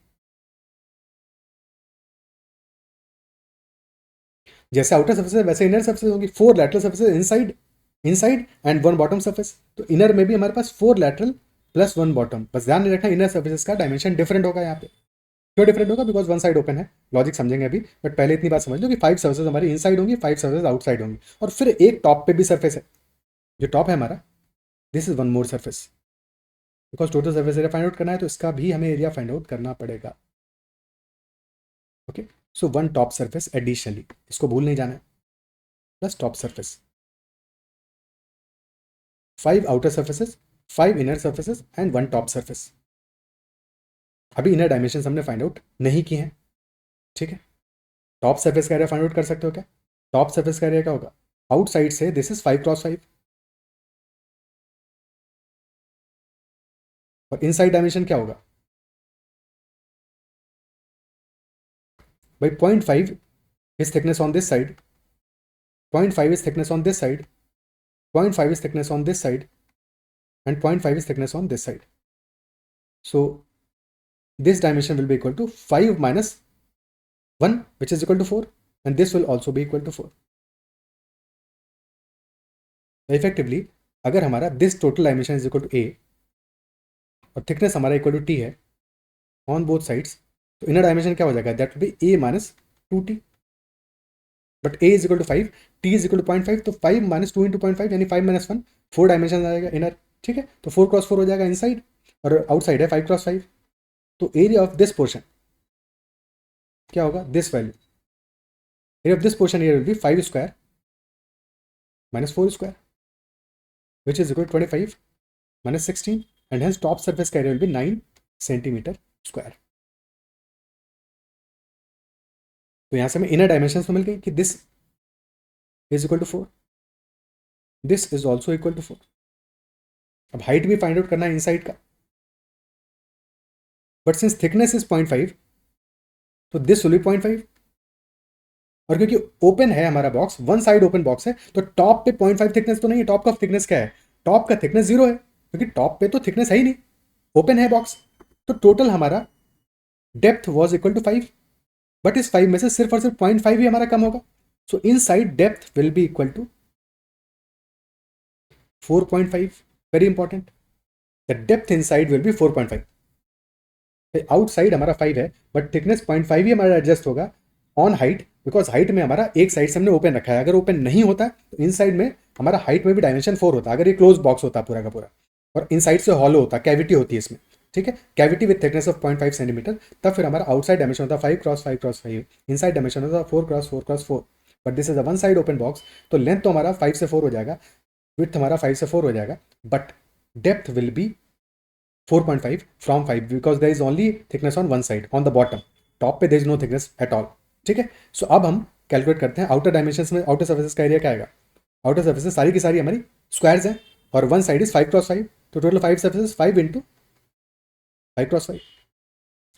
A: जैसे आउटर सर्फेस वैसे इनर सर्फेस होंगी. 4 lateral surfaces inside, inside and 1 bottom surface. तो इनर में भी हमारे पास 4 लैटरल प्लस 1 बॉटम. बस ध्यान नहीं रखना इनर सर्फेसेस का डायमेंशन डिफरेंट होगा यहाँ पे. क्यों डिफरेंट होगा? बिकॉज वन साइड ओपन है. लॉजिक समझेंगे अभी, बट पहले इतनी बात समझ लो कि 5 सर्फेसेस हमारी इनसाइड होंगी, 5 सर्फेसेस आउटसाइड होंगी, और फिर एक टॉप पे भी सर्फेस है. जो टॉप है हमारा, this is one more surface. Because total surface area find out करना है तो इसका भी हमें एरिया फाइंड आउट करना पड़ेगा. Okay, so one top surface additionally, इसको भूल नहीं जाना है, plus top surface, 5 outer surfaces, 5 inner surfaces and 1 top surface. अभी इनर डायमेंशन हमने फाइंड आउट नहीं किए हैं. ठीक है, टॉप सर्फेस का एरिया फाइंड आउट कर सकते हो क्या? टॉप सर्फेस का एरिया क्या होगा? आउटसाइड से दिस इज 5 क्रॉस 5, और इनसाइड डायमेंशन क्या होगा भाई? 0.5 is thickness on this side, 0.5 is thickness on this side, 0.5 is thickness on this side, and 0.5 is thickness on this side. So this dimension will be equal to 5 minus 1, which is equal to 4, and this will also be equal to 4. Effectively, अगर हमारा this total dimension is equal to a और thickness हमारा equal to t है on both sides, तो inner dimension क्या हो जाएगा? That will be a minus 2t. But A is equal to 5, T is equal to 0.5, तो 5 minus 2 into 0.5 यानी 5 minus 1, 4 dimension आ जाएगा इनर, ठीक है। तो 4 क्रॉस 4 हो जाएगा इनसाइड, और आउटसाइड है 5 क्रॉस 5। तो एरिया ऑफ दिस पोर्शन क्या होगा, this value, area of this portion area will be 5 square minus 4 square which is equal to 25 minus 16, and hence top surface area will be 9 centimeter square. तो यहां से हमें inner dimension तो मिल गई कि this is equal to 4, this is also equal to 4। अब height भी फाइंड आउट करना है इनसाइड का, बट सिंस थिकनेस इज 0.5 तो दिस विल बी 0.5, और क्योंकि ओपन है हमारा box, one side open box है, तो टॉप पे 0.5 थिकनेस तो नहीं है, टॉप का थिकनेस क्या है, टॉप का थिकनेस 0 है, क्योंकि टॉप पे तो थिकनेस है ही नहीं, ओपन है बॉक्स। तो टोटल हमारा depth was equal to 5, but इस 5 में से सिर्फ और सिर्फ 0.5 ही हमारा कम होगा। So inside depth will be equal to 4.5, very important, the depth inside will be 4.5। Outside हमारा 5 है, बट थिकनेस 0.5 ही हमारा एडजस्ट होगा ऑन हाइट, बिकॉज हाइट में हमारा एक साइड से हमने ओपन रखा है। अगर ओपन नहीं होता तो इन साइड में हमारा हाइट में भी डायमेंशन 4 होता, अगर ये क्लोज बॉक्स होता पूरा का पूरा, और इन साइड से हॉलो होता, कैविटी होती है इसमें, ठीक है, cavity with thickness of 0.5 centimetre, तब फिर हमारा आउटसाइड डायमेंशन होता 5 क्रॉस 5 क्रॉस 5, इनसाइड डायमेंशन होता 4 cross 4 cross 4, but this is a one side open box, तो लेंथ तो हमारा 5 से 4 हो जाएगा, विड्थ हमारा 5 से 4 हो जाएगा, but depth will be 4.5 from 5 because there is only thickness on one side on the bottom, top पे there is no thickness at all, ठीक है। सो अब हम कैलकुलेट करते हैं आउटर डायमेंशंस में आउटर सर्फेसेस का एरिया क्या आएगा। आउटर सर्फेसेस सारी की सारी हमारी स्क्वायर्स हैं, और वन साइड इज 5 क्रॉस 5, तो total 5 surfaces 5 into 5 cross 5,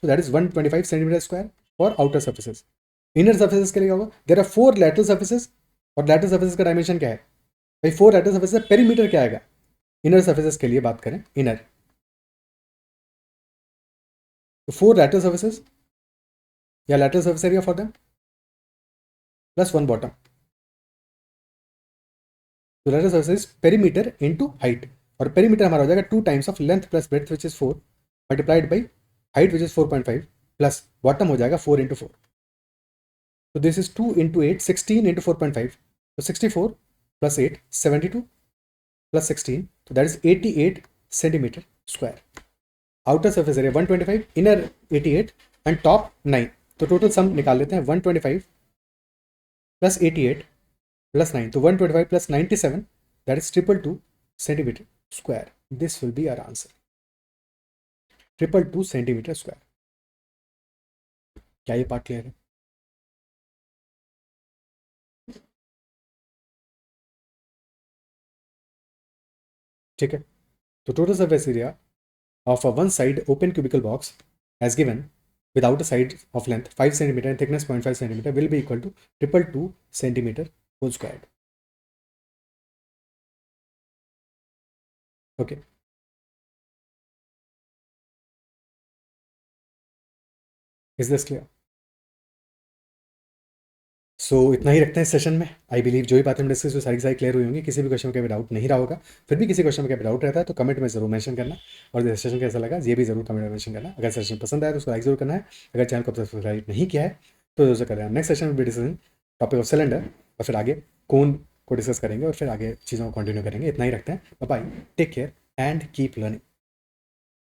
A: so that is 125 centimetre square for outer surfaces. Inner surfaces के लिए होगा, देयर आर 4 लैटरल सर्फेसेस, और लैटरल सर्फेसेस का डायमेंशन क्या है भाई, 4 लैटरल सर्फेसेस, पेरीमीटर क्या आएगा। इनर सर्फेसेस के लिए बात करें, इनर, तो 4 lateral surfaces या lateral surface area for them plus 1 bottom, तो lateral surface is perimeter into height, और perimeter हमारा हो जाएगा 2 times of length plus breadth which is 4 multiplied by height which is 4.5 plus bottom हो जाएगा 4 into 4, so this is 2 into 8 16 into 4.5, so 64 plus 8 72 plus 16, so that is 88 centimeter square। Outer surface area 125, inner 88 and top 9, तो total sum निकाल लेते हैं 125 plus 88 plus 9, तो 125 plus 97, that is 222 centimetre square. This will be our answer, 222 centimetre square. क्या ये part clear है? ठीक है, तो total surface area of a one side open cubicle box as given without a side of length 5 cm and thickness 0.5 cm will be equal to 222 centimeter whole squared. Okay. Is this clear? सो इतना ही रखते हैं इस session में। I believe जो भी बातें हम डिस्कस हुई सारी की सारी क्लियर हुई होंगी, किसी भी क्वेश्चन में कोई डाउट नहीं रहा होगा। फिर भी किसी क्वेश्चन में कोई डाउट रहता है तो कमेंट में जरूर मेंशन करना, और सेशन कैसा लगा ये भी जरूर कमेंट में मेंशन करना। अगर सेशन पसंद आया तो उसको लाइक जरूर करना है, अगर चैनल को सब्सक्राइब नहीं किया है तो जरूर करें। नेक्स्ट सेशन में भी डिस्कशन टॉपिक ऑफ सिलेंडर, और फिर आगे कौन को डिस्कस करेंगे, और फिर आगे चीज़ों को कंटिन्यू करेंगे। इतना ही रखते हैं, bye, take care and keep learning.